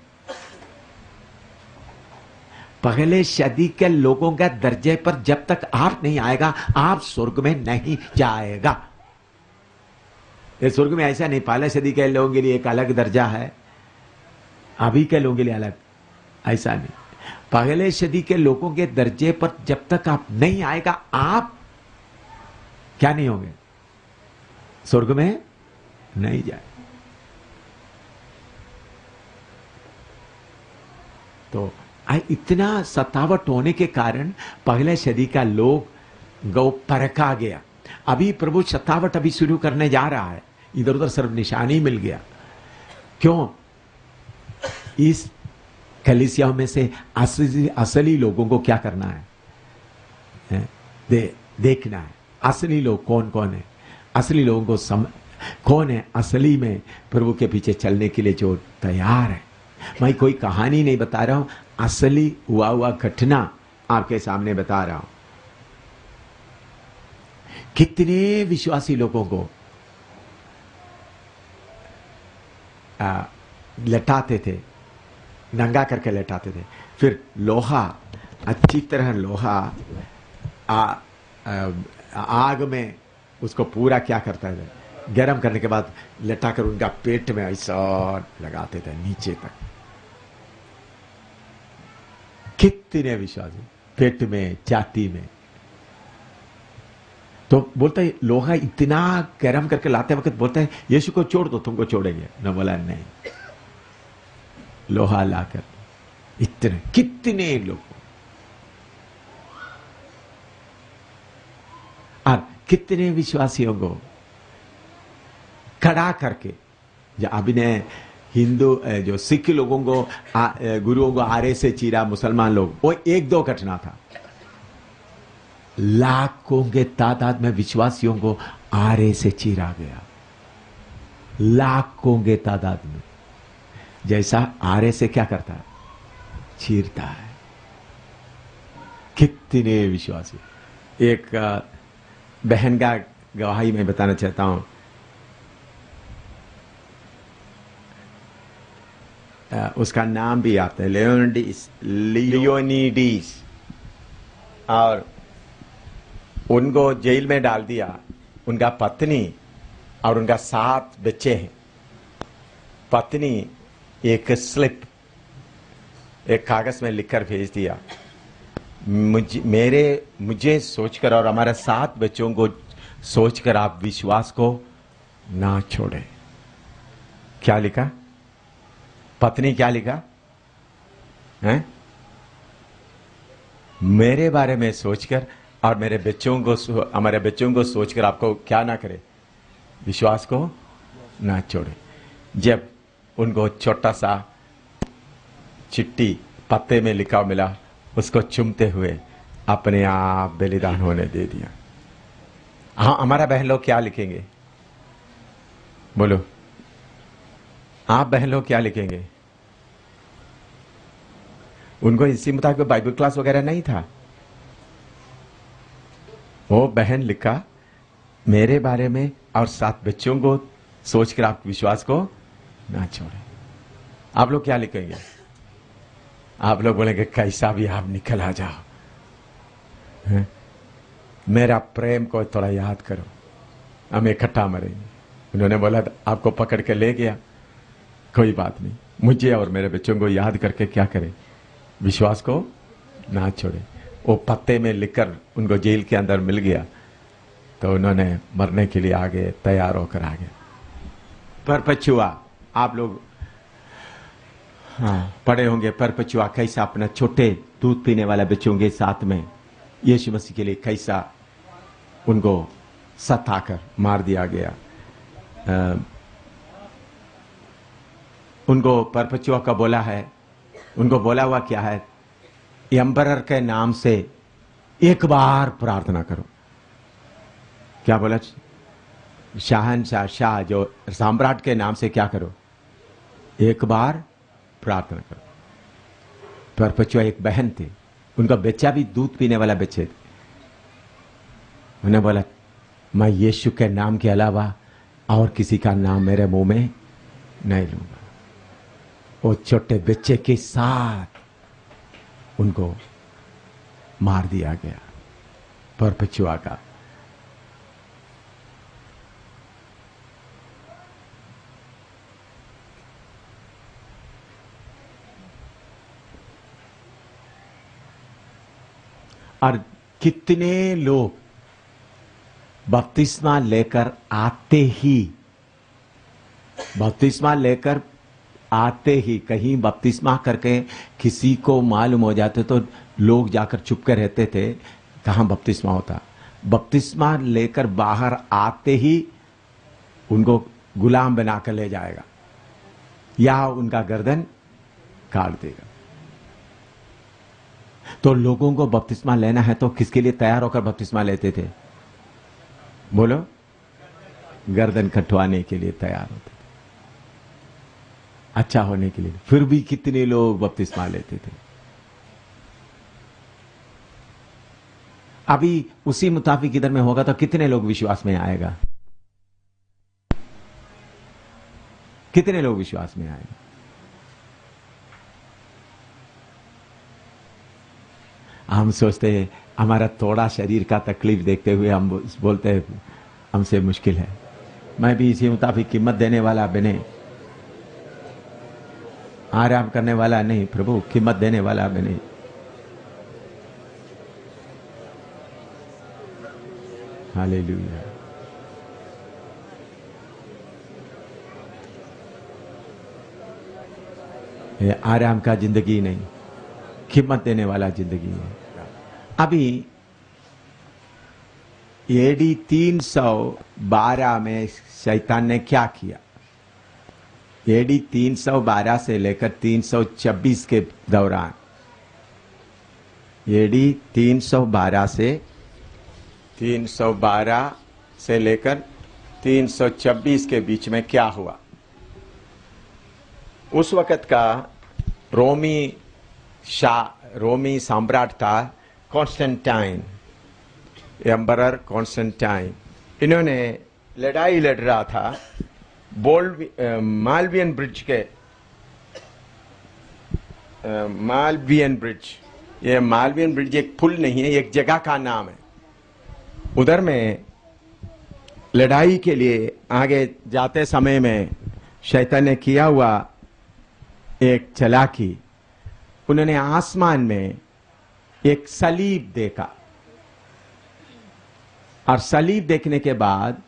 S1: पहले सदी के लोगों के दर्जे पर जब तक आप नहीं आएगा, आप स्वर्ग में नहीं जाएगा। ये स्वर्ग में ऐसा नहीं, पहले सदी के लोगों के लिए एक अलग दर्जा है, अभी के लोगों के लिए अलग, ऐसा नहीं। पहले सदी के लोगों के दर्जे पर जब तक आप नहीं आएगा, आप क्या नहीं होंगे? स्वर्ग में नहीं जाए। तो इतना सतावट होने के कारण पहले सदी का लोग गौ परखा गया। अभी प्रभु सतावट अभी शुरू करने जा रहा है, इधर उधर सिर्फ निशानी मिल गया। क्यों? इस कलीसिया में से असली लोगों को क्या करना है? देखना है असली लोग कौन कौन है, असली लोगों को कौन है असली में प्रभु के पीछे चलने के लिए जो तैयार है। मैं कोई कहानी नहीं बता रहा हूं, असली हुआ घटना आपके सामने बता रहा हूं। कितने विश्वासी लोगों को लटाते थे, नंगा करके लटाते थे, फिर लोहा, अच्छी तरह लोहा आग में उसको पूरा क्या करता है, गर्म करने के बाद लटाकर उनका पेट में ऐसा लगाते थे नीचे तक। कितने विश्वासी पेट में, छाती में। तो बोलता है लोहा इतना गर्म करके लाते वक्त बोलता है यीशु को छोड़ दो, तुमको छोड़ेंगे न। बोला नहीं, लोहा लाकर इतने कितने लोग और कितने विश्वासियों को खड़ा करके, जो अभी ने हिंदू जो सिख लोगों को गुरुओं को आरे से चीरा, मुसलमान लोग, वो एक दो घटना था। लाखों के तादाद में विश्वासियों को आरे से चीरा गया, लाखों के तादाद में। जैसा आरे से क्या करता है, चीरता है। कितने विश्वासी। एक बहन का गवाही मैं बताना चाहता हूं। उसका नाम भी आता है लियोनीडिस, और उनको जेल में डाल दिया। उनका पत्नी और उनका 7 बच्चे हैं। पत्नी एक स्लिप, एक कागज में लिखकर भेज दिया। मुझे सोचकर और हमारे 7 बच्चों को सोचकर आप विश्वास को ना छोड़े। क्या लिखा? पत्नी क्या लिखा है? मेरे बारे में सोचकर और हमारे बच्चों को सोचकर आपको क्या ना करे, विश्वास को ना छोड़े। जब उनको छोटा सा चिट्ठी पत्ते में लिखा मिला, उसको चुमते हुए अपने आप बलिदान होने दे दिया। हाँ, हमारा बहन लोग क्या लिखेंगे? बोलो, आप बहन लोग क्या लिखेंगे? उनको इसी मुताबिक बाइबल क्लास वगैरह नहीं था। वो बहन लिखा मेरे बारे में और 7 बच्चों को सोचकर आप विश्वास को ना छोड़े। आप लोग क्या लिखेंगे? आप लोग बोलेंगे कैसा भी आप निकल आ जाओ, है? मेरा प्रेम को थोड़ा याद करो, हम इकट्ठा मरेंगे। उन्होंने बोला आपको पकड़ के ले गया, कोई बात नहीं, मुझे और मेरे बच्चों को याद करके क्या करें, विश्वास को ना छोड़े। वो पत्ते में लिखकर उनको जेल के अंदर मिल गया, तो उन्होंने मरने के लिए आगे तैयार होकर आ गए। परपचुआ, आप लोग पढ़े होंगे, परपचुआ कैसा अपना छोटे दूध पीने वाला बच्चों के साथ में यीशु मसीह के लिए कैसा उनको सताकर मार दिया गया। उनको परपचुआ का बोला है, उनको बोला हुआ क्या है? एम्परर के नाम से एक बार प्रार्थना करो। क्या बोला? शाहनशाह, शाह जो सम्राट के नाम से क्या करो? एक बार प्रार्थना करो। परपचुआ एक बहन थी, उनका बच्चा भी दूध पीने वाला बच्चे थे। उन्होंने बोला मैं यीशु के नाम के अलावा और किसी का नाम मेरे मुंह में नहीं लूंगा। वो छोटे बच्चे के साथ उनको मार दिया गया, परपचुआ का। और कितने लोग बपतिस्मा लेकर आते ही कहीं बपतिस्मा करके किसी को मालूम हो जाते तो लोग जाकर चुप कर रहते थे, कहां बपतिस्मा होता। बपतिस्मा लेकर बाहर आते ही उनको गुलाम बनाकर ले जाएगा या उनका गर्दन काट देगा। तो लोगों को बपतिस्मा लेना है तो किसके लिए तैयार होकर बपतिस्मा लेते थे? बोलो, गर्दन कटवाने के लिए तैयार होते थे, अच्छा होने के लिए। फिर भी कितने लोग बपतिस्मा लेते थे। अभी उसी मुताबिक इधर में होगा तो कितने लोग विश्वास में आएगा? कितने लोग विश्वास में आएगा? हम सोचते हैं हमारा थोड़ा शरीर का तकलीफ देखते हुए हम बोलते हैं हमसे मुश्किल है। मैं भी इसी मुताबिक कीमत देने वाला बने, आराम करने वाला नहीं, प्रभु कीमत देने वाला बने। हालेलुया। ये आराम का जिंदगी नहीं, कीमत देने वाला जिंदगी है। अभी एडी 312 में शैतान ने क्या किया? एडी 312 से लेकर 326 के दौरान, एडी 312 से लेकर 326 के बीच में क्या हुआ? उस वक्त का रोमी सम्राट था कॉन्स्टेंटाइन, एम्परर कॉन्स्टेंटाइन। इन्होंने लड़ाई लड़ रहा था मालवियन ब्रिज के, मालवियन ब्रिज, ये मालवियन ब्रिज एक पुल नहीं है, एक जगह का नाम है। उधर में लड़ाई के लिए आगे जाते समय में शैतान ने किया हुआ एक चालाकी, उन्होंने आसमान में एक सलीब देखा और सलीब देखने के बाद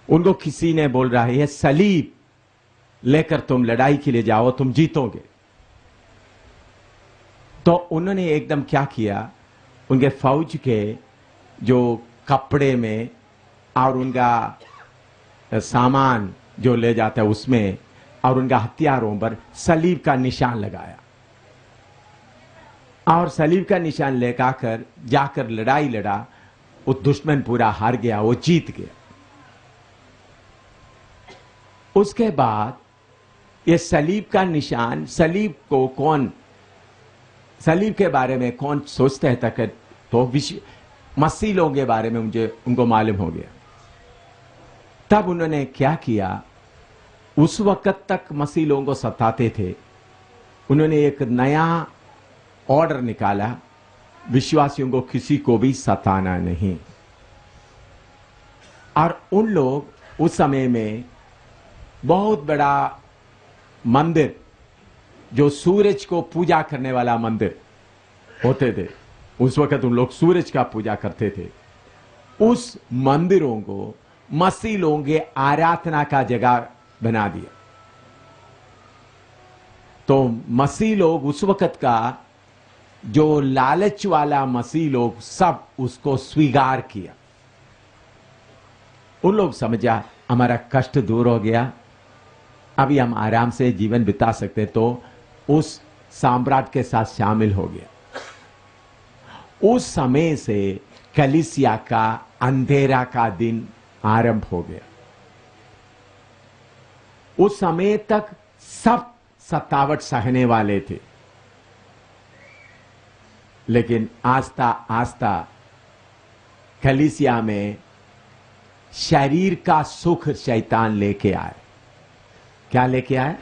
S1: उनको किसी ने बोल रहा है ये सलीब लेकर तुम लड़ाई के लिए जाओ, तुम जीतोगे। तो उन्होंने एकदम क्या किया, उनके फौज के जो कपड़े में और उनका सामान जो ले जाता है उसमें और उनका हथियारों पर सलीब का निशान लगाया और सलीब का निशान लेकर जाकर लड़ाई लड़ा। वो दुश्मन पूरा हार गया, वो जीत गया। उसके बाद ये सलीब का निशान, सलीब को कौन, सलीब के बारे में कौन सोचते हैं तक, तो मसीह लोगों के बारे में मुझे उनको मालूम हो गया। तब उन्होंने क्या किया, उस वक्त तक मसीह लोगों को सताते थे, उन्होंने एक नया ऑर्डर निकाला, विश्वासियों को किसी को भी सताना नहीं। और उन लोग उस समय में बहुत बड़ा मंदिर, जो सूरज को पूजा करने वाला मंदिर होते थे, उस वक्त उन लोग सूरज का पूजा करते थे, उस मंदिरों को मसीह लोगों के आराधना का जगह बना दिया। तो मसीह लोग उस वक्त का जो लालच वाला मसीह लोग सब उसको स्वीकार किया। उन लोग समझा हमारा कष्ट दूर हो गया, अभी हम आराम से जीवन बिता सकते, तो उस साम्राज्य के साथ शामिल हो गया। उस समय से कलीसिया का अंधेरा का दिन आरंभ हो गया। उस समय तक सब सतावट सहने वाले थे, लेकिन आस्ता आस्ता कलीसिया में शरीर का सुख शैतान लेके आए। क्या लेके आए?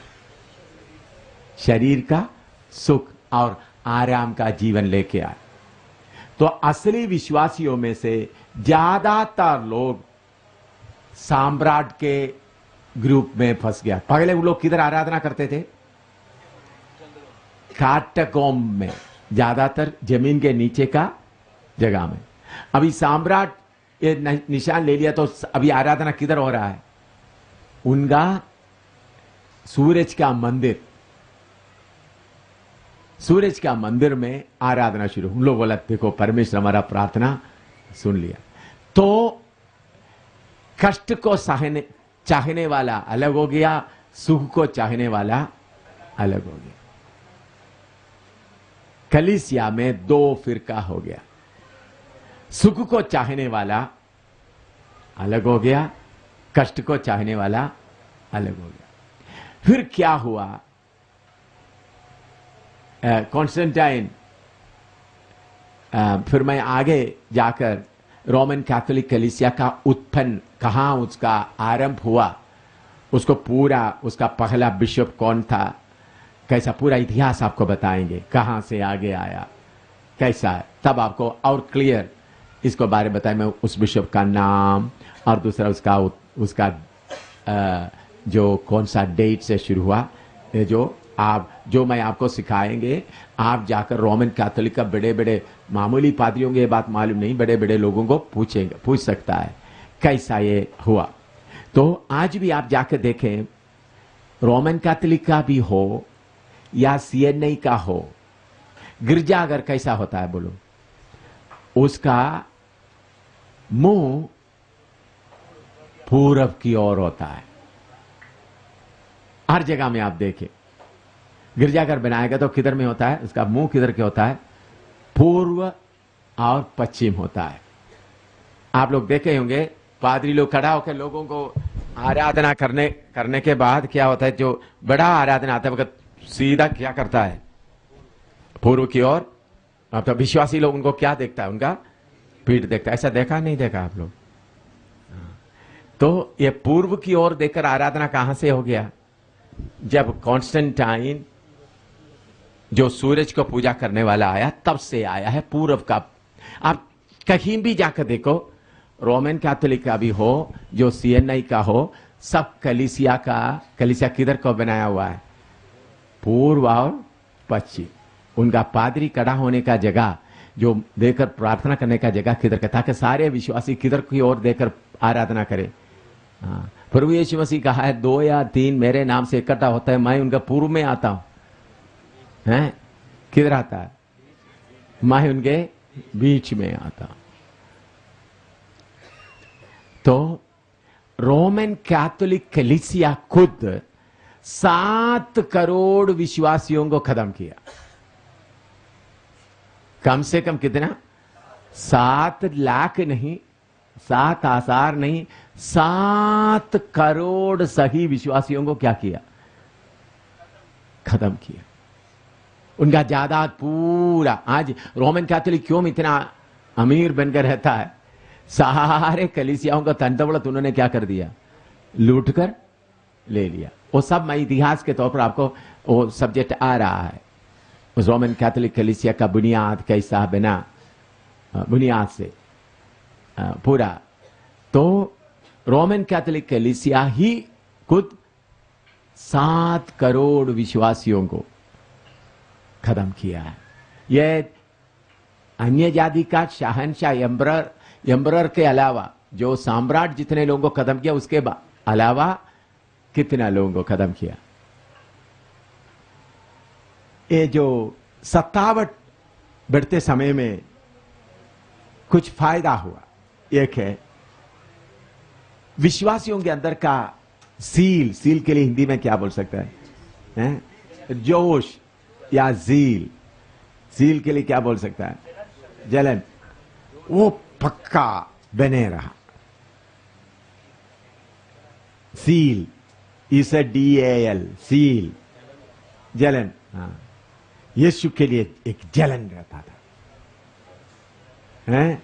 S1: शरीर का सुख और आराम का जीवन लेके आए। तो असली विश्वासियों में से ज्यादातर लोग साम्राज्य के ग्रुप में फंस गया। पहले वो लोग किधर आराधना करते थे? काटकोम में, ज्यादातर जमीन के नीचे का जगह में। अभी साम्राज्य ये निशान ले लिया, तो अभी आराधना किधर हो रहा है? उनका सूरज का मंदिर, सूरज का मंदिर में आराधना शुरू। उन लोग बोला देखो परमेश्वर हमारा प्रार्थना सुन लिया। तो कष्ट को चाहने वाला अलग हो गया, सुख को चाहने वाला अलग हो गया। कलीसिया में दो फिरका हो गया, सुख को चाहने वाला अलग हो गया, कष्ट को चाहने वाला अलग हो गया। फिर क्या हुआ? कॉन्स्टेंटाइन, फिर मैं आगे जाकर रोमन कैथोलिक कलीसिया का उत्पन्न, कहां उसका आरंभ हुआ, उसको पूरा, उसका पहला बिशप कौन था, कैसा पूरा इतिहास आपको बताएंगे, कहां से आगे आया, कैसा है, तब आपको और क्लियर इसको बारे में बताएं। मैं उस बिशप का नाम और दूसरा उसका जो कौन सा डेट से शुरू हुआ, जो मैं आपको सिखाएंगे, आप जाकर रोमन कैथोलिक का बड़े बड़े मामूली पादरियों को ये बात मालूम नहीं, बड़े बड़े लोगों को पूछ सकता है कैसा ये हुआ। तो आज भी आप जाकर देखें, रोमन कैथोलिक का भी हो या सीएनआई का हो, गिरजा अगर कैसा होता है बोलो, उसका मुंह पूरब की ओर होता है। हर जगह में आप देखें, गिरजाघर बनाएगा तो किधर में होता है, उसका मुंह किधर के होता है? पूर्व और पश्चिम होता है। आप लोग देखे होंगे, पादरी लोग खड़ा होकर लोगों को आराधना करने के बाद क्या होता है, जो बड़ा आराधना आता है वक्त सीधा क्या करता है? पूर्व की ओर। अब तो विश्वासी लोग उनको क्या देखता है? उनका पीठ देखता है। ऐसा देखा नहीं देखा आप लोग? तो ये पूर्व की ओर देखकर आराधना कहां से हो गया? जब कॉन्स्टेंटाइन जो सूरज को पूजा करने वाला आया, तब से आया है पूर्व का। आप कहीं भी जाकर देखो, रोमन कैथोलिक का भी हो, जो सीएनआई का हो, सब कलीसिया किधर को बनाया हुआ है? पूर्व और पश्चिम। उनका पादरी कड़ा होने का जगह, जो देकर प्रार्थना करने का जगह किधर का, ताकि सारे विश्वासी किधर की ओर देकर आराधना करें। हाँ, प्रभु यीशु मसीह कहा है 2 या 3 मेरे नाम से इकट्ठा होता है, मैं उनका पूर्व में आता हूं। हैं? किधर आता है? मैं उनके बीच में आता हूं। तो रोमन कैथोलिक कलीसिया खुद 7 करोड़ विश्वासियों को खत्म किया। कम से कम कितना? 7 लाख नहीं, 7,000 नहीं, 7 करोड़ सही विश्वासियों को क्या किया? खत्म किया। उनका जायदाद पूरा, आज रोमन कैथोलिक क्यों इतना अमीर बनकर रहता है? सारे कलीसियाओं का तंतबड़त उन्होंने क्या कर दिया? लूट कर ले लिया। वो सब मैं इतिहास के तौर पर आपको वो सब्जेक्ट आ रहा है, उस रोमन कैथोलिक कलीसिया का बुनियाद कैसा बना, बुनियाद से पूरा। तो रोमन कैथोलिक कलीसिया ही खुद 7 करोड़ विश्वासियों को खत्म किया है। यह अन्य जाति का शहंशाह एम्परर के अलावा, जो सम्राट जितने लोगों को खत्म किया, उसके अलावा कितना लोगों को खत्म किया। ये जो सत्तावट बढ़ते समय में कुछ फायदा हुआ। एक है विश्वासियों के अंदर का सील के लिए हिंदी में क्या बोल सकता है? जोश या सील के लिए क्या बोल सकता है? जलन। वो पक्का बने रहा। सील इस DAL, सील, जलन। हाँ, यीशु के लिए एक जलन रहता था। हैं?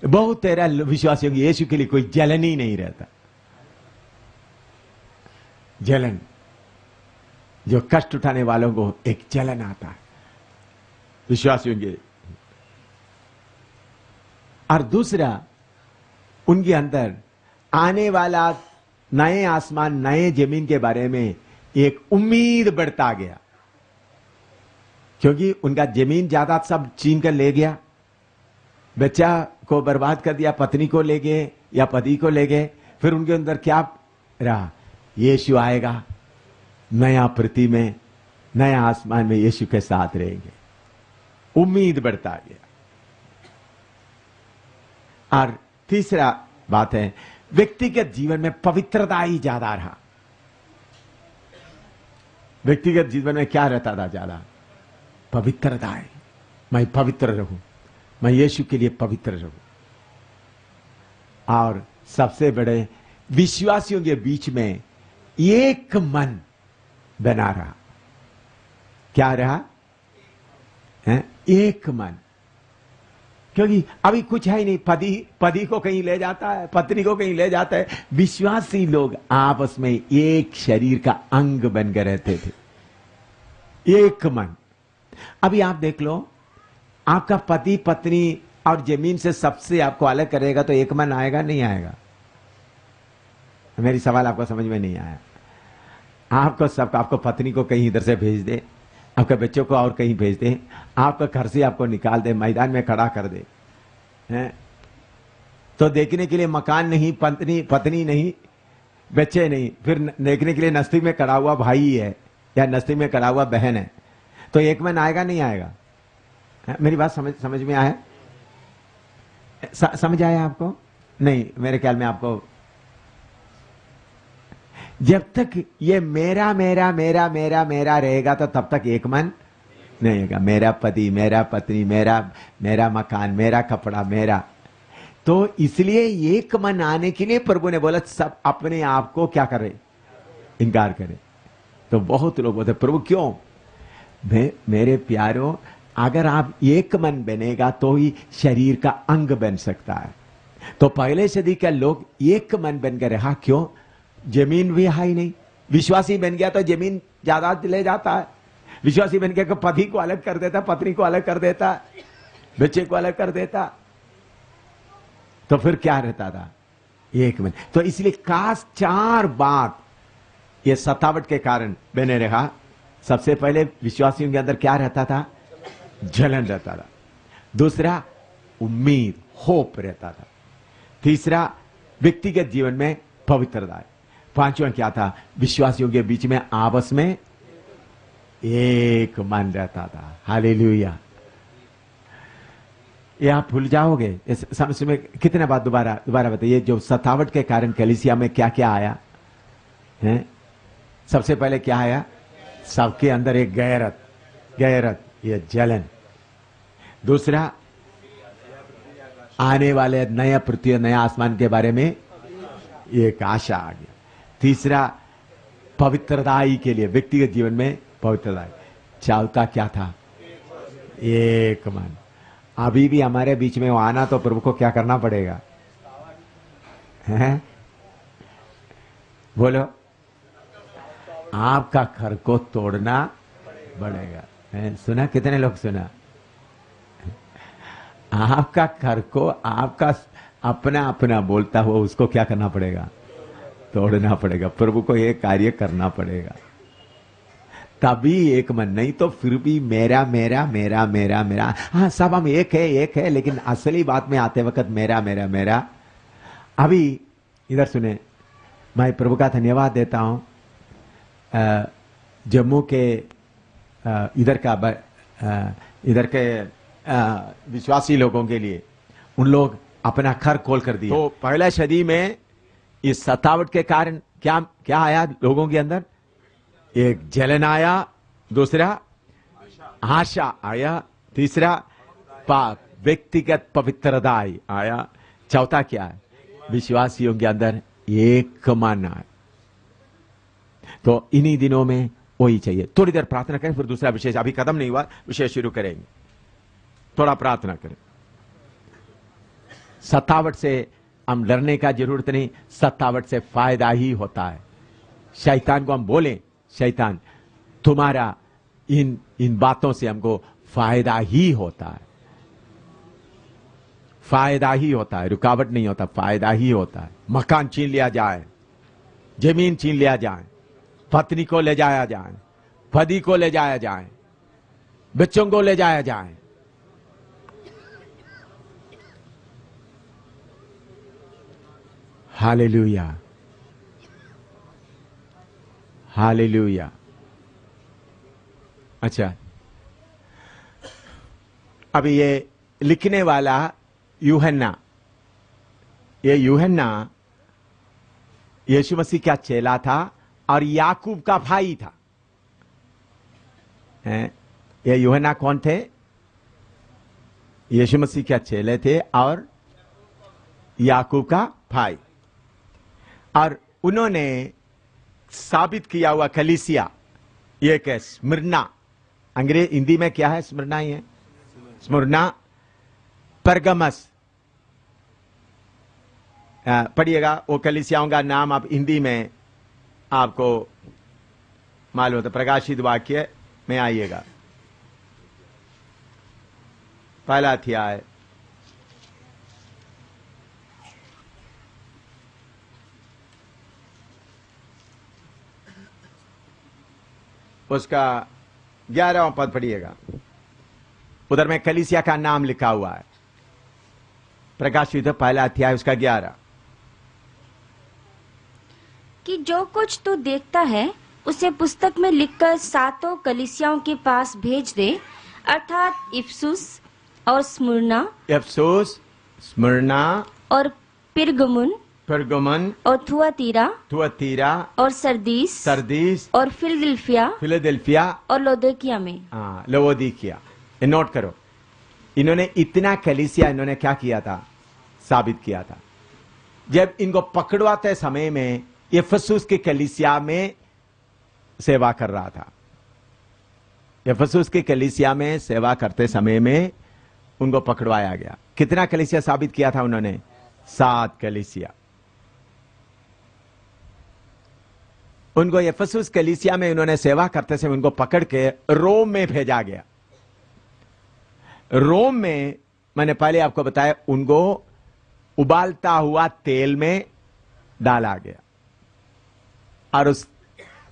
S1: बहुत तेरा विश्वासियों की यीशु के लिए कोई जलन ही नहीं रहता। जलन, जो कष्ट उठाने वालों को एक जलन आता है विश्वासियों के। और दूसरा, उनके अंदर आने वाला नए आसमान नए जमीन के बारे में एक उम्मीद बढ़ता गया, क्योंकि उनका जमीन जायदाद सब छीन कर ले गया, बच्चा को बर्बाद कर दिया, पत्नी को ले गए या पति को ले गए। फिर उनके अंदर क्या रहा? यीशु आएगा, नया पृथ्वी में नया आसमान में यीशु के साथ रहेंगे। उम्मीद बढ़ता गया। और तीसरा बात है, व्यक्तिगत जीवन में पवित्रता ही ज्यादा रहा। व्यक्तिगत जीवन में क्या रहता था ज्यादा? पवित्रता है। मैं पवित्र रहूं, मैं यीशु के लिए पवित्र रहूं। और सबसे बड़े, विश्वासियों के बीच में एक मन बना रहा। क्या रहा? एक मन। क्योंकि अभी कुछ है ही नहीं। पति को कहीं ले जाता है, पत्नी को कहीं ले जाता है। विश्वासी लोग आपस में एक शरीर का अंग बनकर रहते थे, एक मन। अभी आप देख लो, आपका पति पत्नी और जमीन से सबसे आपको अलग करेगा तो एक मन आएगा नहीं आएगा? मेरी सवाल आपको समझ में नहीं आया? आपको पत्नी को कहीं इधर से भेज दे, आपके बच्चों को और कहीं भेज दे, आपके घर से आपको निकाल दे, मैदान में खड़ा कर दे, हैं? तो देखने के लिए मकान नहीं, पत्नी नहीं, बच्चे नहीं, फिर देखने के लिए नस्ती में खड़ा हुआ भाई है या नस्ती में खड़ा हुआ बहन है, तो एक मन आएगा नहीं आएगा? मेरी बात समझ में आया? समझ आया आपको? नहीं, मेरे ख्याल में आपको। जब तक ये मेरा मेरा मेरा मेरा मेरा रहेगा तो तब तक एक मन नहीं होगा। मेरा पति, मेरा पत्नी, मेरा मकान, मेरा कपड़ा, मेरा। तो इसलिए एक मन आने के लिए प्रभु ने बोला सब अपने आप को क्या करे? इनकार करे। तो बहुत लोग बोलते प्रभु क्यों? मेरे प्यारों, अगर आप एक मन बनेगा तो ही शरीर का अंग बन सकता है। तो पहले सदी के लोग एक मन बनकर रहा। क्यों? जमीन भी है ही नहीं। विश्वासी बन गया तो जमीन जायदाद ले जाता है। विश्वासी बन गया तो पति को अलग कर देता, पत्नी को अलग कर देता, बच्चे को अलग कर देता। तो फिर क्या रहता था? एक मन। तो इसलिए खास 4 बात ये सतावट के कारण बने रहा। सबसे पहले विश्वासियों के अंदर क्या रहता था? जलन रहता था। दूसरा, उम्मीद, होप रहता था। तीसरा, व्यक्तिगत जीवन में पवित्रता है। पांचवा क्या था? विश्वासियों के बीच में आपस में एक मन रहता था। हालेलुया। ये आप भूल जाओगे इस समझ में कितने बात दोबारा बताइए। जो सतावट के कारण कलीसिया में क्या क्या आया है? सबसे पहले क्या आया? सबके अंदर एक गैरत, ये जलन। दूसरा, आने वाले नया पृथ्वी नया आसमान के बारे में एक आशा आ गया। तीसरा, पवित्रताई के लिए व्यक्तिगत जीवन में पवित्रता। चौथा क्या था? एक मन। अभी भी हमारे बीच में वो आना तो प्रभु को क्या करना पड़ेगा? हैं? बोलो, आपका घर को तोड़ना पड़ेगा। सुना? कितने लोग सुना? आपका घर को आपका अपना अपना बोलता हुआ उसको क्या करना पड़ेगा? तोड़ना पड़ेगा। प्रभु को ये कार्य करना पड़ेगा, तभी एक मन। नहीं तो फिर भी मेरा मेरा मेरा मेरा मेरा। हाँ, सब हम एक है, लेकिन असली बात में आते वक्त मेरा मेरा मेरा। अभी इधर सुने, मैं प्रभु का धन्यवाद देता हूं। जम्मू के इधर के विश्वासी लोगों के लिए उन लोग अपना घर खोल कर दिया। तो पहला सदी में इस सतावट के कारण क्या क्या आया लोगों के अंदर? एक जलन आया, दूसरा आशा आया, तीसरा व्यक्तिगत पवित्रता आया, चौथा क्या है? विश्वासियों के अंदर एक मन आया। तो इन्हीं दिनों में वही चाहिए। थोड़ी देर प्रार्थना करें, फिर दूसरा विषय। अभी खत्म नहीं हुआ, विषय शुरू करेंगे। थोड़ा प्रार्थना करें। सतावट से हम डरने का जरूरत नहीं, सतावट से फायदा ही होता है। शैतान को हम बोलें, शैतान तुम्हारा इन बातों से हमको फायदा ही होता है, फायदा ही होता है, रुकावट नहीं होता, फायदा ही होता है। मकान छीन लिया जाए, जमीन छीन लिया जाए, पत्नी को ले जाया जाए, पति को ले जाया जाए, बच्चों को ले जाया जाए, हालेलुया, हालेलुया। अच्छा, अब ये लिखने वाला यूहन्ना, ये यूहन्ना यीशु मसीह का चेला था और याकूब का भाई था। ये यूहन्ना कौन थे? यीशु मसीह के चेले थे और याकूब का भाई। और उन्होंने साबित किया हुआ कलीसिया ये है स्मिर्ना। अंग्रेज हिंदी में क्या है? स्मिर्ना ही है। स्मिर्ना, परगमस, पढ़िएगा वो कलीसियाओं का नाम। आप हिंदी में आपको मालूम होता, प्रकाशित वाक्य में आइएगा, पहला अध्याय, उसका 11वां पद पढ़िएगा। उधर में कलीसिया का नाम लिखा हुआ है। प्रकाशित पहला अध्याय उसका 11।
S2: कि जो कुछ तू देखता है उसे पुस्तक में लिखकर सातों कलीसियाओं के पास भेज दे, अर्थात इफसुस और स्मुरना,
S1: इफसुस, स्मुरना
S2: और पिरगमुन और थुआतीरा और सरदीस और
S1: फिलाडेल्फिया
S2: और लौदीकिया में।
S1: लवोदिकिया। नोट करो, इन्होंने इतना कलीसिया इन्होंने क्या किया था? साबित किया था। जब इनको पकड़वाते समय में इफसुस की कलीसिया में सेवा कर रहा था। इफसुस की कलीसिया में सेवा करते समय में उनको पकड़वाया गया। कितना कलीसिया साबित किया था उन्होंने? 7 कलीसिया। उनको इफसुस कलीसिया में उन्होंने सेवा करते समय उनको पकड़ के रोम में भेजा गया। रोम में मैंने पहले आपको बताया, उनको उबालता हुआ तेल में डाला गया और उस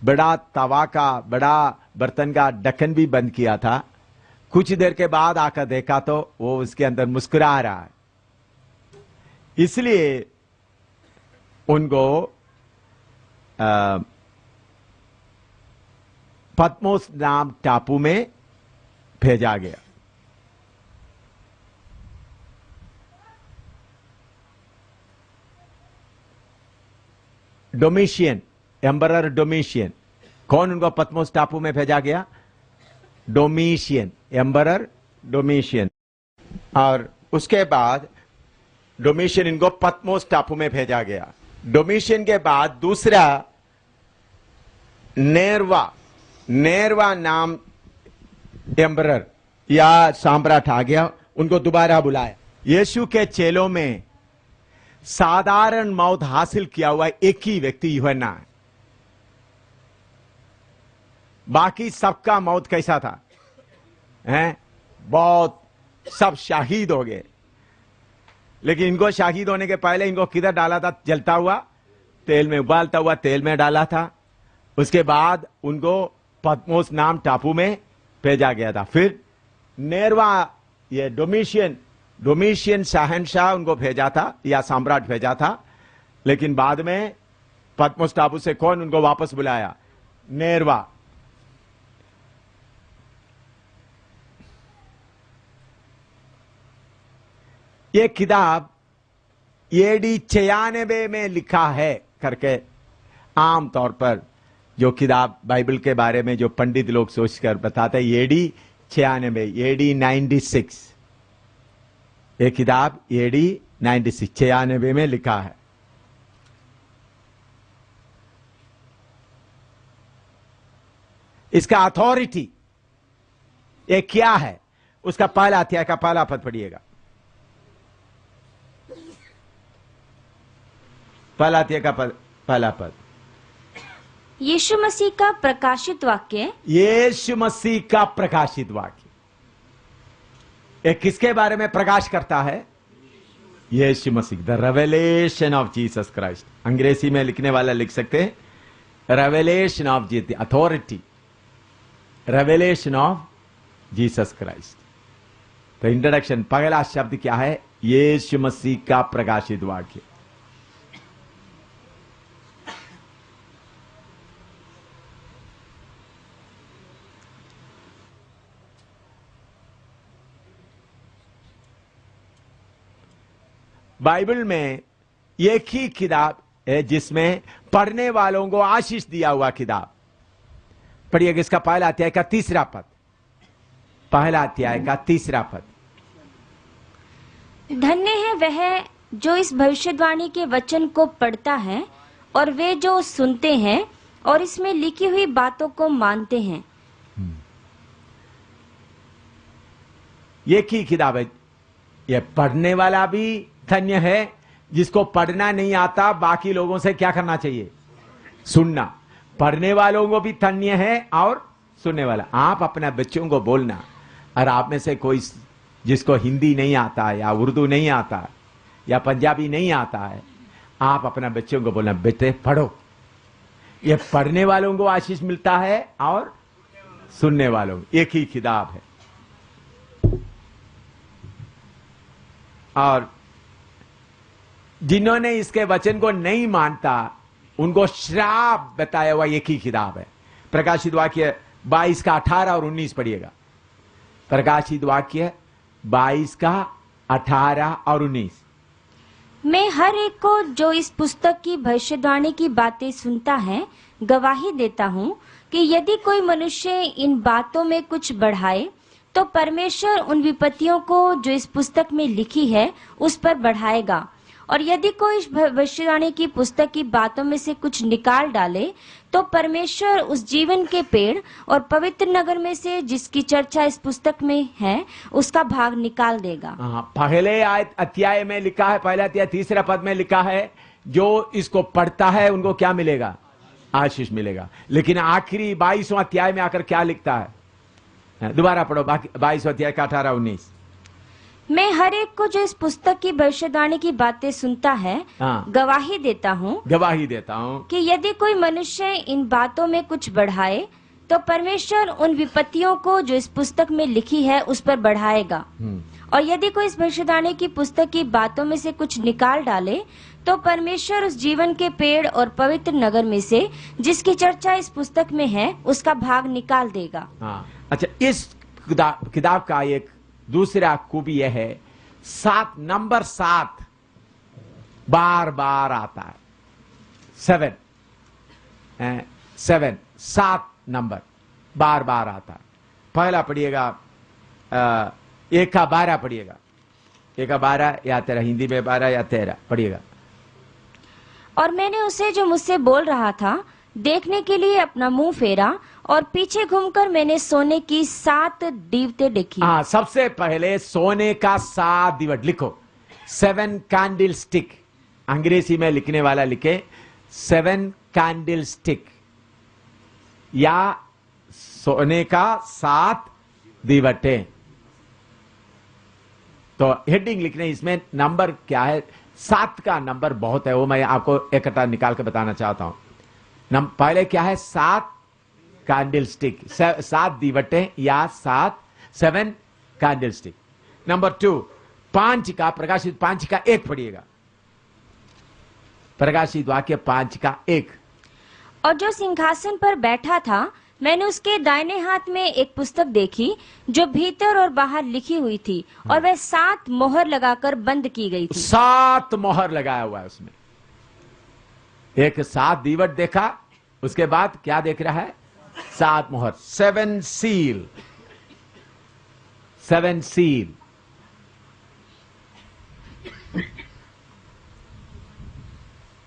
S1: बड़ा तवा का, बड़ा बर्तन का ढक्कन भी बंद किया था। कुछ देर के बाद आकर देखा तो वो उसके अंदर मुस्कुरा रहा है। इसलिए उनको पद्मोस नाम टापू में भेजा गया। डोमिशियन, एम्परर डोमिशियन, कौन उनको पद्मोस टापू में भेजा गया? डोमिशियन, एम्परर डोमिशियन। और उसके बाद डोमिशियन इनको पद्मोस टापू में भेजा गया। डोमिशियन के बाद दूसरा नेरवा नाम एम्परर या सम्राट आ गया, उनको दोबारा बुलाया। यीशु के चेलों में साधारण मौत हासिल किया हुआ एक ही व्यक्ति यूहन्ना है। बाकी सबका मौत कैसा था? हैं? बहुत सब शहीद हो गए। लेकिन इनको शहीद होने के पहले इनको किधर डाला था? जलता हुआ तेल में, उबालता हुआ तेल में डाला था। उसके बाद उनको पद्मोस नाम टापू में भेजा गया था। फिर नेरवा, ये डोमिशियन शहंशाह उनको भेजा था या सम्राट भेजा था। लेकिन बाद में पद्मोस टापू से कौन उनको वापस बुलाया? नेरवा। ये किताब एडी 96 में लिखा है करके आम तौर पर जो किताब बाइबल के बारे में जो पंडित लोग सोचकर बताते हैं, एडी 96, एडी 96, ये किताब एडी 96 में लिखा है। इसका अथॉरिटी ये क्या है? उसका पहला अध्याय का पहला पद पढ़िएगा। पहला अध्याय का पहला पद।
S2: यीशु मसीह का प्रकाशित वाक्य।
S1: यीशु मसीह का प्रकाशित वाक्य ये किसके बारे में प्रकाश करता है? Yeshu Masih, the revelation of Jesus Christ. अंग्रेजी में लिखने वाला लिख सकते हैं revelation of Jesus, authority, revelation of Jesus Christ. तो इंट्रोडक्शन, पहला शब्द क्या है? यीशु मसीह का प्रकाशित वाक्य। बाइबल में एक ही किताब है जिसमें पढ़ने वालों को आशीष दिया हुआ किताब। पढ़िएगा इसका पहला अध्याय का तीसरा पद। पहला अध्याय का तीसरा पद।
S2: धन्य है वह जो इस भविष्यवाणी के वचन को पढ़ता है और वे जो सुनते हैं और इसमें लिखी हुई बातों को मानते हैं।
S1: एक ही किताब है। यह पढ़ने वाला भी धन्य है, जिसको पढ़ना नहीं आता बाकी लोगों से क्या करना चाहिए? सुनना। पढ़ने वालों को भी धन्य है और सुनने वाला। आप अपने बच्चों को बोलना, और आप में से कोई जिसको हिंदी नहीं आता है या उर्दू नहीं आता है या पंजाबी नहीं आता है, आप अपने बच्चों को बोलना, बेटे पढ़ो। ये पढ़ने वालों को आशीष मिलता है और सुनने वालों, एक ही किताब है। और जिन्होंने इसके वचन को नहीं मानता उनको श्राप बताया हुआ एक ही किताब है। प्रकाशित वाक्य 22 का 18 और 19 पढ़िएगा। प्रकाशित वाक्य 22 का 18 और 19।
S2: मैं हर एक को जो इस पुस्तक की भविष्यवाणी की बातें सुनता है गवाही देता हूँ कि यदि कोई मनुष्य इन बातों में कुछ बढ़ाए तो परमेश्वर उन विपत्तियों को जो इस पुस्तक में लिखी है उस पर बढ़ाएगा, और यदि कोई इस भविष्यवाणी की पुस्तक की बातों में से कुछ निकाल डाले तो परमेश्वर उस जीवन के पेड़ और पवित्र नगर में से जिसकी चर्चा इस पुस्तक में है उसका भाग निकाल देगा।
S1: पहले अध्याय में लिखा है, पहला अध्याय तीसरा पद में लिखा है, जो इसको पढ़ता है उनको क्या मिलेगा? आशीष मिलेगा। लेकिन आखिरी 22वां अध्याय में आकर क्या लिखता है? दोबारा पढ़ो, 22वां अध्याय का 18-19।
S2: मैं हर एक को जो इस पुस्तक की भविष्यवाणी की बातें सुनता है गवाही देता हूँ
S1: गवाही देता हूँ
S2: कि यदि कोई मनुष्य इन बातों में कुछ बढ़ाए तो परमेश्वर उन विपत्तियों को जो इस पुस्तक में लिखी है उस पर बढ़ाएगा। और यदि कोई इस भविष्यवाणी की पुस्तक की बातों में से कुछ निकाल डाले तो परमेश्वर उस जीवन के पेड़ और पवित्र नगर में से जिसकी चर्चा इस पुस्तक में है उसका भाग निकाल देगा।
S1: हाँ, अच्छा, इस किताब का एक दूसरा खूबी यह है, नंबर 7 बार बार आता है। 7 नंबर बार बार आता है। पहला पढ़िएगा 1 का 12 पढ़िएगा, 1 का 12 या 13, हिंदी में 12 या 13 पढ़िएगा।
S2: और मैंने उसे जो मुझसे बोल रहा था देखने के लिए अपना मुंह फेरा और पीछे घूमकर मैंने सोने की 7 दीवटें देखी।
S1: हाँ, सबसे पहले सोने का 7 दीवट लिखो, 7 कैंडल स्टिक। अंग्रेजी में लिखने वाला लिखे 7 कैंडल स्टिक या सोने का 7 दीवटें। तो हेडिंग लिखने, इसमें नंबर क्या है, 7 का नंबर बहुत है, वो मैं आपको इकट्ठा निकाल के बताना चाहता हूं। पहले क्या है, 7 कैंडल स्टिक, 7 दीवटें या 7 कैंडल स्टिक। नंबर 2, 5 का प्रकाशित 5 का 1 पढ़िएगा, प्रकाशित वाक्य 5 का 1।
S2: और जो सिंहासन पर बैठा था मैंने उसके दाहिने हाथ में एक पुस्तक देखी जो भीतर और बाहर लिखी हुई थी और वह 7 मोहर लगाकर बंद की गई थी।
S1: 7 मोहर लगाया हुआ है उसमें। एक 7 दीवट देखा, उसके बाद क्या देख रहा है, 7 मोहर, 7 सील, 7 सील।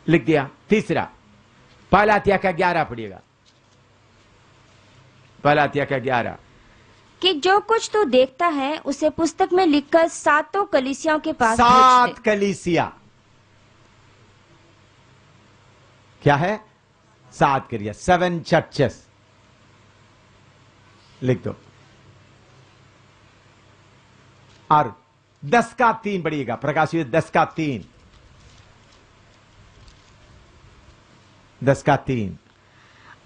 S1: लिख दिया। तीसरा, पहला अध्याय का 11 पढ़िएगा, पहला अध्याय का 11।
S2: कि जो कुछ तू देखता है उसे पुस्तक में लिखकर 7 कलीसियाओं के पास भेज दे।
S1: 7 कलीसिया क्या है, 7 कलिसिया, 7 चर्चेस लिख दो। और 10 का 3 पढ़िएगा, प्रकाशित 10 का 3, 10 का 3।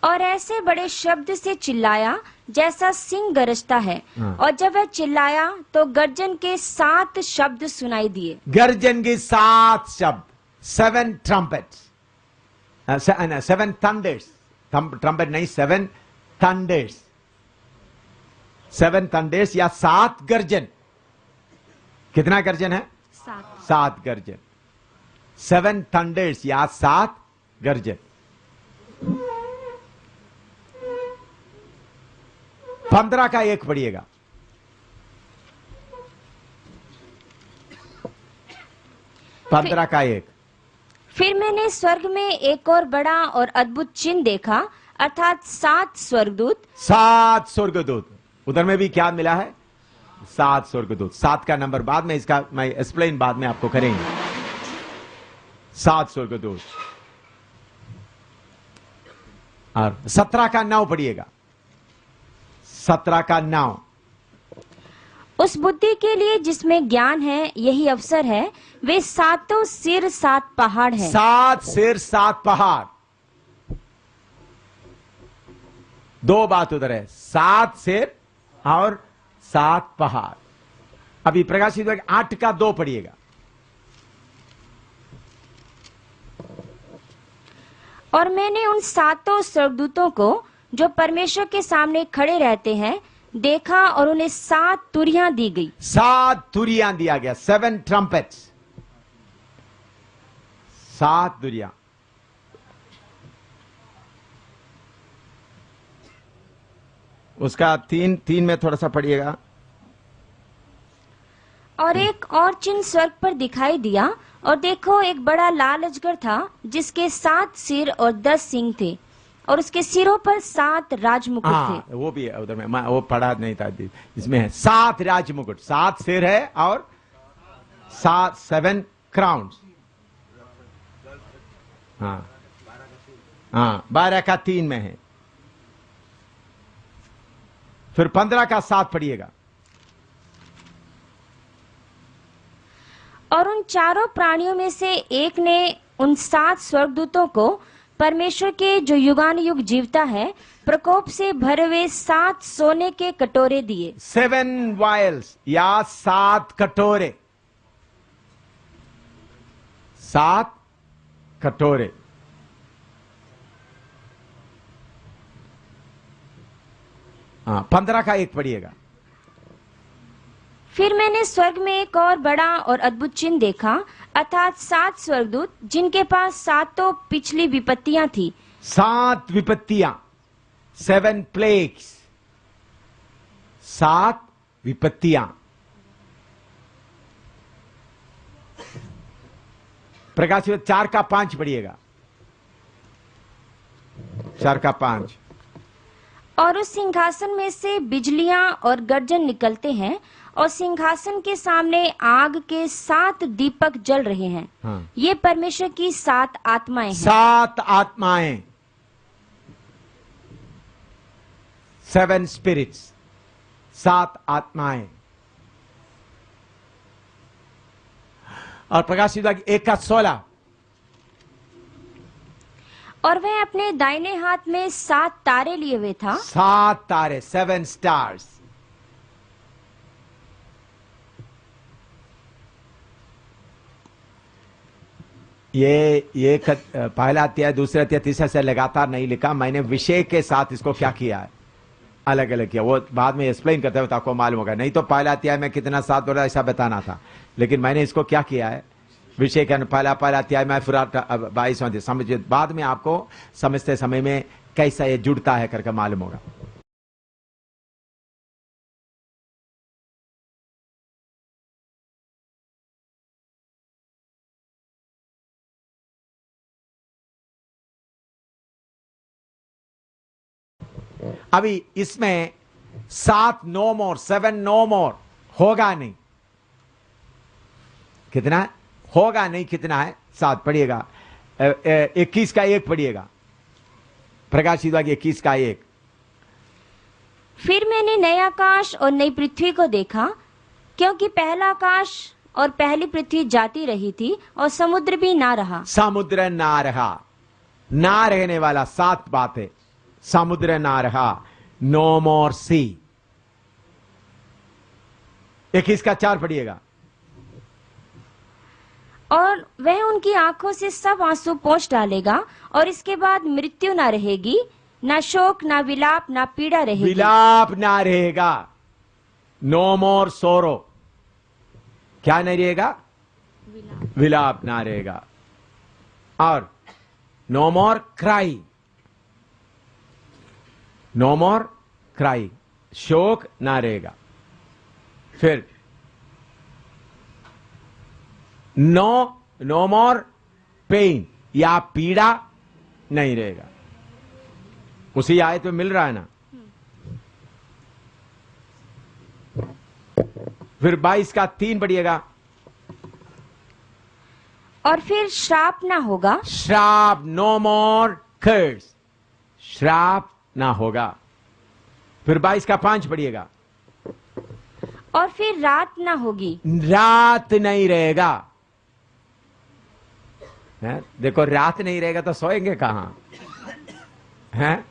S2: और ऐसे बड़े शब्द से चिल्लाया जैसा सिंह गरजता है। और जब वह चिल्लाया तो गर्जन के 7 शब्द सुनाई दिए।
S1: गर्जन के 7 शब्द, 7 ट्रम्पेट्स, 7 थंडर्स, ट्रम्पेट नहीं, 7 थंडर्स, 7 थंडर्स या 7 गर्जन। कितना गर्जन है, 7 गर्जन, 7 थंडर्स या 7 गर्जन। 15 का 1 पढ़िएगा, 15 का 1।
S2: फिर मैंने स्वर्ग में एक और बड़ा और अद्भुत चिन्ह देखा, अर्थात 7 स्वर्गदूत।
S1: 7 स्वर्गदूत, उधर में भी क्या मिला है, 7 स्वर्गदूत। 7 का नंबर बाद में, इसका मैं एक्सप्लेन बाद में आपको करेंगे। 7 स्वर्गदूत। और 17 का 9 पढ़िएगा, 17 का 9।
S2: उस बुद्धि के लिए जिसमें ज्ञान है यही अवसर है, वे 7 सिर 7 पहाड़ हैं।
S1: 7 सिर 7 पहाड़। 2 बात उधर है, 7 सिर और 7 पहाड़। अभी प्रकाशित 8 का 2 पढ़िएगा।
S2: और मैंने उन 7 स्वर्गदूतों को जो परमेश्वर के सामने खड़े रहते हैं देखा और उन्हें 7 तुरियां दी गई।
S1: 7 तुरियां दिया गया, 7 ट्रम्पेट्स, 7 तुरियां। उसका 3 में थोड़ा सा पढ़िएगा।
S2: और एक और चिन्ह स्वर्ग पर दिखाई दिया, और देखो एक बड़ा लाल अजगर था जिसके 7 सिर और 10 सींग थे, और उसके सिरों पर 7 राजमुकुट थे।
S1: वो भी है उधर में, मैं वो पढ़ा नहीं था, इसमें है 7 राजमुकुट, 7 सिर है और 7 क्राउन्स। हाँ हाँ, 12 का 3 में है। फिर 15 का 7 पढ़िएगा।
S2: और उन 4 प्राणियों में से एक ने उन 7 स्वर्गदूतों को परमेश्वर के जो युगानुयुग जीवता है प्रकोप से भरे हुए 7 सोने के कटोरे दिए।
S1: 7 वायल्स या 7 कटोरे, 7 कटोरे। हाँ, 15 का एक पढ़िएगा।
S2: फिर मैंने स्वर्ग में एक और बड़ा और अद्भुत चिन्ह देखा, अर्थात 7 स्वर्गदूत जिनके पास 7 पिछली विपत्तियां थी।
S1: 7 विपत्तियां, 7 प्लेग्स, 7 विपत्तियां। प्रकाश 4 का 5 पढ़िएगा। 4 का 5।
S2: और उस सिंहासन में से बिजलियां और गर्जन निकलते हैं, और सिंहासन के सामने आग के 7 दीपक जल रहे हैं।
S1: हाँ।
S2: ये परमेश्वर की 7 आत्माएं हैं।
S1: 7 आत्माएं, 7 स्पिरिट्स, 7 आत्माएं। और प्रकाश 1 का 16।
S2: और वह अपने दाहिने हाथ में 7 तारे लिए हुए था।
S1: 7 तारे, 7 स्टार्स। ये पहला अध्याय, दूसरा अध्याय, तीसरा से लगातार नहीं लिखा मैंने, विषय के साथ इसको क्या किया है, अलग अलग किया। वो बाद में एक्सप्लेन करते हुए तो आपको मालूम होगा। नहीं तो पहला अध्याय में कितना 7 बोला ऐसा बताना था, लेकिन मैंने इसको क्या किया है, विषय के पहला अध्याय में फिर 22वां समझिए, बाद में आपको समझते समय में कैसा ये जुड़ता है करके मालूम होगा। अभी इसमें 7 नो मोर, 7 नो मोर होगा नहीं। कितना होगा नहीं, कितना है 7 पढ़िएगा। 21 का 1 पढ़िएगा। प्रकाशित वाक्य 21 का 1।
S2: फिर मैंने नए आकाश और नई पृथ्वी को देखा, क्योंकि पहला आकाश और पहली पृथ्वी जाती रही थी और समुद्र भी ना रहा।
S1: समुद्र ना रहा, ना रहने वाला 7 बातें। समुद्र ना रहा, नो मोर सी। 21 का 4 पढ़िएगा।
S2: और वह उनकी आंखों से सब आंसू पोंछ डालेगा, और इसके बाद मृत्यु ना रहेगी, ना शोक, ना विलाप, ना पीड़ा रहेगी।
S1: विलाप ना रहेगा, नो मोर सोरो। क्या नहीं रहेगा? विलाप ना रहेगा। और नो मोर क्राई, नो मोर क्राई, शोक ना रहेगा। फिर नो मोर पेन या पीड़ा नहीं रहेगा। उसी आयत में मिल रहा है ना। फिर 22 का 3 पढ़िएगा।
S2: और फिर श्राप ना होगा।
S1: श्राप, नो मोर कर्स, श्राप ना होगा। फिर 22 का 5 पढ़िएगा।
S2: और फिर रात ना होगी।
S1: रात नहीं रहेगा। है? देखो, रात नहीं रहेगा तो सोएंगे कहां? हैं?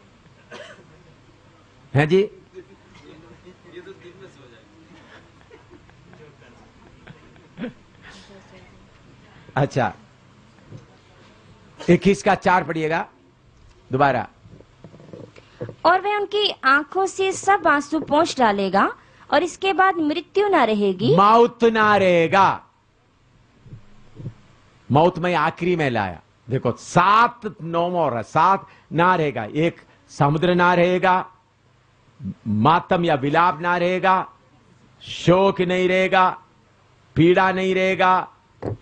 S1: हैं जी? अच्छा, 21 का 4 पढ़िएगा दोबारा।
S2: और वह उनकी आंखों से सब आंसू पोंछ डालेगा, और इसके बाद मृत्यु ना रहेगी।
S1: मौत ना रहेगा। मौत में आखिरी में लाया। देखो, 7 नो मोर है, 7 ना रहेगा। एक समुद्र ना रहेगा, मातम या विलाप ना रहेगा, शोक नहीं रहेगा, पीड़ा नहीं रहेगा,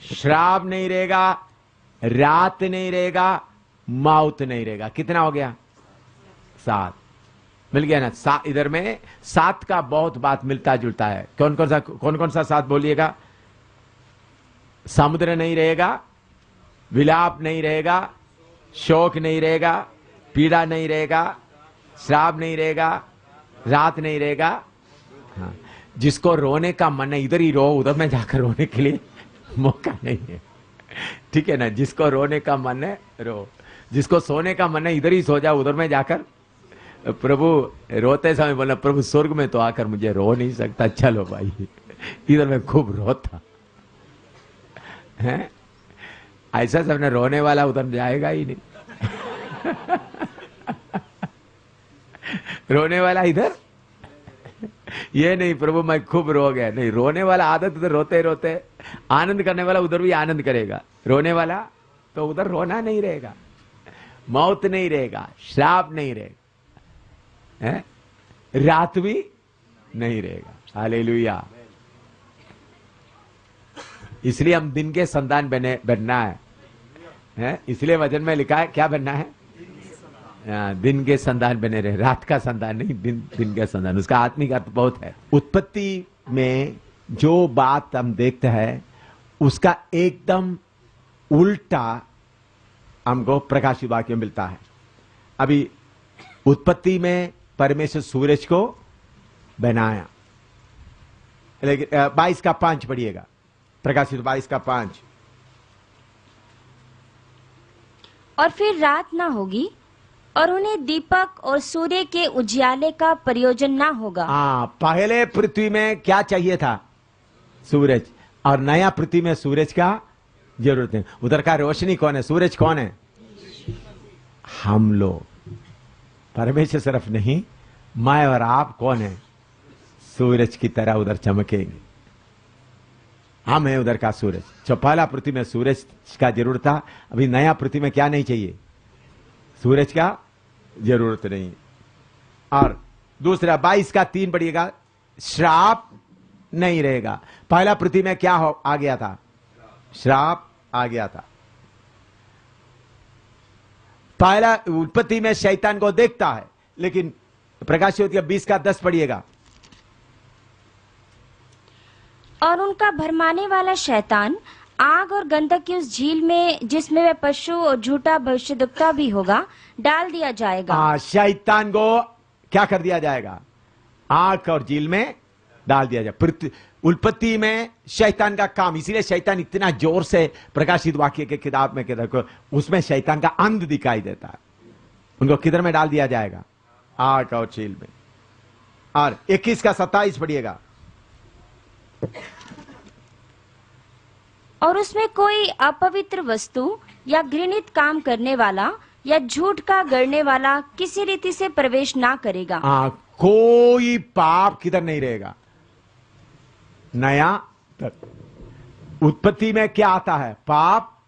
S1: श्राप नहीं रहेगा, रात नहीं रहेगा, मौत नहीं रहेगा। कितना हो गया? 7 मिल गया ना। इधर में 7 का बहुत बात मिलता जुलता है। कौन कौन सा 7 बोलिएगा? समुद्र नहीं रहेगा, विलाप नहीं रहेगा, शोक नहीं रहेगा, पीड़ा नहीं रहेगा, श्राप नहीं रहेगा, रात नहीं रहेगा। हाँ। जिसको रोने का मन है इधर ही रो, उधर में जाकर रोने के लिए मौका नहीं है। ठीक है ना? जिसको रोने का मन है रो, जिसको सोने का मन है इधर ही सो जाओ, उधर में जाकर प्रभु रोते समय बोला, प्रभु स्वर्ग में तो आकर मुझे रो नहीं सकता, चलो भाई, इधर मैं खूब रोता है। ऐसा सबने रोने वाला उधर जाएगा ही नहीं रोने वाला इधर, ये नहीं प्रभु मैं खूब रो गया, नहीं, रोने वाला आदत उधर रोते रोते, आनंद करने वाला उधर भी आनंद करेगा, रोने वाला तो उधर रोना नहीं रहेगा, मौत नहीं रहेगा, श्राप नहीं रहेगा, है? रात भी नहीं रहेगा। हालेलुया। इसलिए हम दिन के संतान बनना है? इसलिए वचन में लिखा है क्या बनना है? दिन के संतान बने रहे, रात का संतान नहीं, दिन के संतान। उसका आत्मिक अर्थ बहुत है। उत्पत्ति में जो बात हम देखते हैं उसका एकदम उल्टा हमको प्रकाशित वाक्य में मिलता है। अभी उत्पत्ति में परमेश्वर सूरज को बनाया, लेकिन 22 का 5 पढ़िएगा, प्रकाशित 22 का 5।
S2: और फिर रात ना होगी और उन्हें दीपक और सूर्य के उजियाले का प्रयोजन ना होगा।
S1: पहले पृथ्वी में क्या चाहिए था? सूरज। और नया पृथ्वी में सूरज का जरूरत है। उधर का रोशनी कौन है? सूरज कौन है? हम लोग। परमेश्वर सिर्फ नहीं, मैं और आप कौन है? सूरज की तरह उधर चमकेंगे। हम है उधर का सूरज। जो पहला पृथ्वी में सूरज का जरूरत था, अभी नया पृथ्वी में क्या नहीं चाहिए? सूरज का जरूरत नहीं। और दूसरा 22 का 3 पढ़िएगा, श्राप नहीं रहेगा। पहला पृथ्वी में क्या आ गया था? श्राप आ गया था। पहला उत्पत्ति में शैतान को देखता है, लेकिन प्रकाशित 20 का 10 पढ़िएगा।
S2: और उनका भरमाने वाला शैतान आग और गंधक की उस झील में, जिसमें वह पशु और झूठा भविष्यद्वक्ता भी होगा, डाल दिया जाएगा।
S1: शैतान को क्या कर दिया जाएगा? आग और झील में डाल दिया जाएगा। उत्पत्ति में शैतान का काम, इसीलिए शैतान इतना जोर से प्रकाशित वाक्य के किताब में कहता, उसमें शैतान का अंत दिखाई देता है। उनको किधर में डाल दिया जाएगा? आग और झील में। और 21 का 27 पढ़िएगा।
S2: और उसमें कोई अपवित्र वस्तु या घृणित काम करने वाला या झूठ का गढ़ने वाला किसी रीति से प्रवेश ना करेगा।
S1: कोई पाप किधर नहीं रहेगा। नया उत्पत्ति में क्या आता है? पाप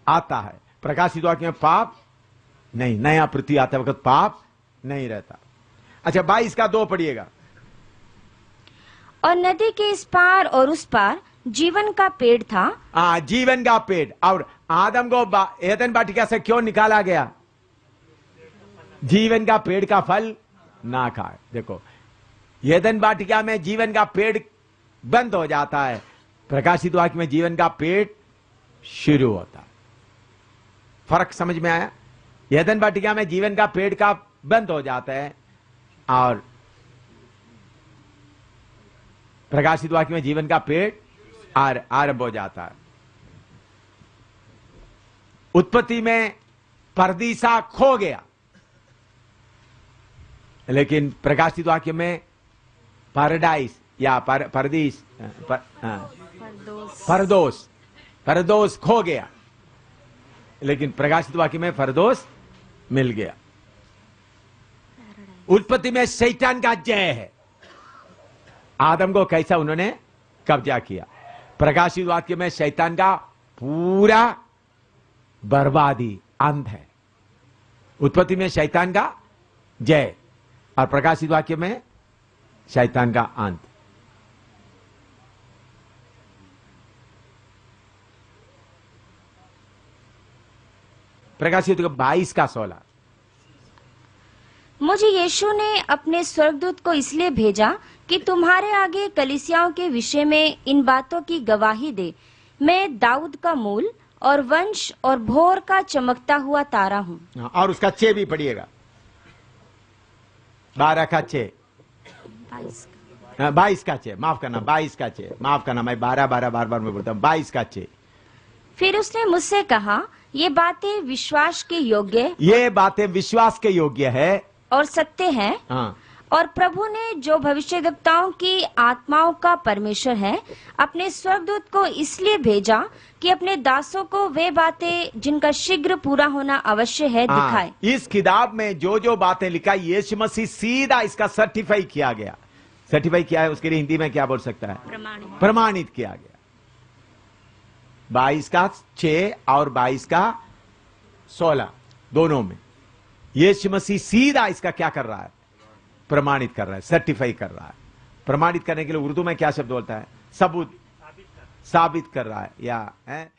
S1: आता है। प्रकाशित वाक्य में पाप नहीं। नया पृथ्वी आते वक्त पाप नहीं रहता। अच्छा 22 का 2 पढ़िएगा।
S2: और नदी के इस पार और उस पार जीवन का पेड़ था।
S1: जीवन का पेड़। और आदम को एदन वाटिका से क्यों निकाला गया? जीवन का पेड़ का फल ना खाए। देखो, एदन वाटिका में जीवन का पेड़ बंद हो जाता है, प्रकाशित वाक्य में जीवन का पेड़ शुरू होता है। फर्क समझ में आया? एदन वाटिका में जीवन का पेड़ का बंद हो जाता है और प्रकाशित वाक्य में जीवन का पेड़ आरंभ हो जाता है। उत्पत्ति में परदीसा खो गया, लेकिन प्रकाशित वाक्य में पैराडाइज या परदीस फरदोस खो गया, लेकिन प्रकाशित वाक्य में फरदोस मिल गया। उत्पत्ति में शैतान का जय है। आदम को कैसा उन्होंने कब्जा किया। प्रकाशित वाक्य में शैतान का पूरा बर्बादी अंत है। उत्पत्ति में शैतान का जय और प्रकाशित वाक्य में शैतान का अंत। प्रकाशित 22 का 16।
S2: मुझे यीशु ने अपने स्वर्गदूत को इसलिए भेजा कि तुम्हारे आगे कलीसियाओं के विषय में इन बातों की गवाही दे। मैं दाऊद का मूल और वंश और भोर का चमकता हुआ तारा हूँ।
S1: और उसका 6 भी पढ़िएगा। 12 का 6, 22 का 6, माफ करना, 22 का 6, माफ करना, मैं 12 बार मैं बोलता हूँ। 22 का 6।
S2: फिर उसने मुझसे कहा, ये बातें विश्वास के योग्य
S1: है
S2: और सत्य है।
S1: हाँ,
S2: और प्रभु ने जो भविष्यद्वक्ताओं की आत्माओं का परमेश्वर है अपने स्वर्गदूत को इसलिए भेजा कि अपने दासों को वे बातें जिनका शीघ्र पूरा होना अवश्य है दिखाए।
S1: इस किताब में जो जो बातें लिखा यीशु मसीह सीधा इसका सर्टिफाई किया गया। सर्टिफाई किया है, उसके लिए हिंदी में क्या बोल सकता है? प्रमाणित किया गया। 22 का 6 और 22 का 16 दोनों में यीशु मसीह सीधा इसका क्या कर रहा है? प्रमाणित कर रहा है, सर्टिफाई कर रहा है। प्रमाणित करने के लिए उर्दू में क्या शब्द बोलता है? सबूत, साबित कर रहा है या है